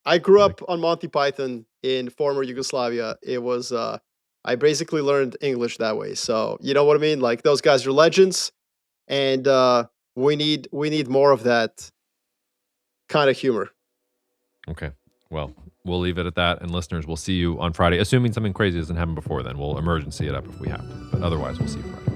I grew up on Monty Python in former Yugoslavia. It was I basically learned English that way. So you know what I mean? Like those guys are legends, and we need more of that kind of humor. Okay. Well, we'll leave it at that. And listeners, we'll see you on Friday. Assuming something crazy doesn't happen before then, we'll emergency it up if we have to. But otherwise, we'll see you Friday.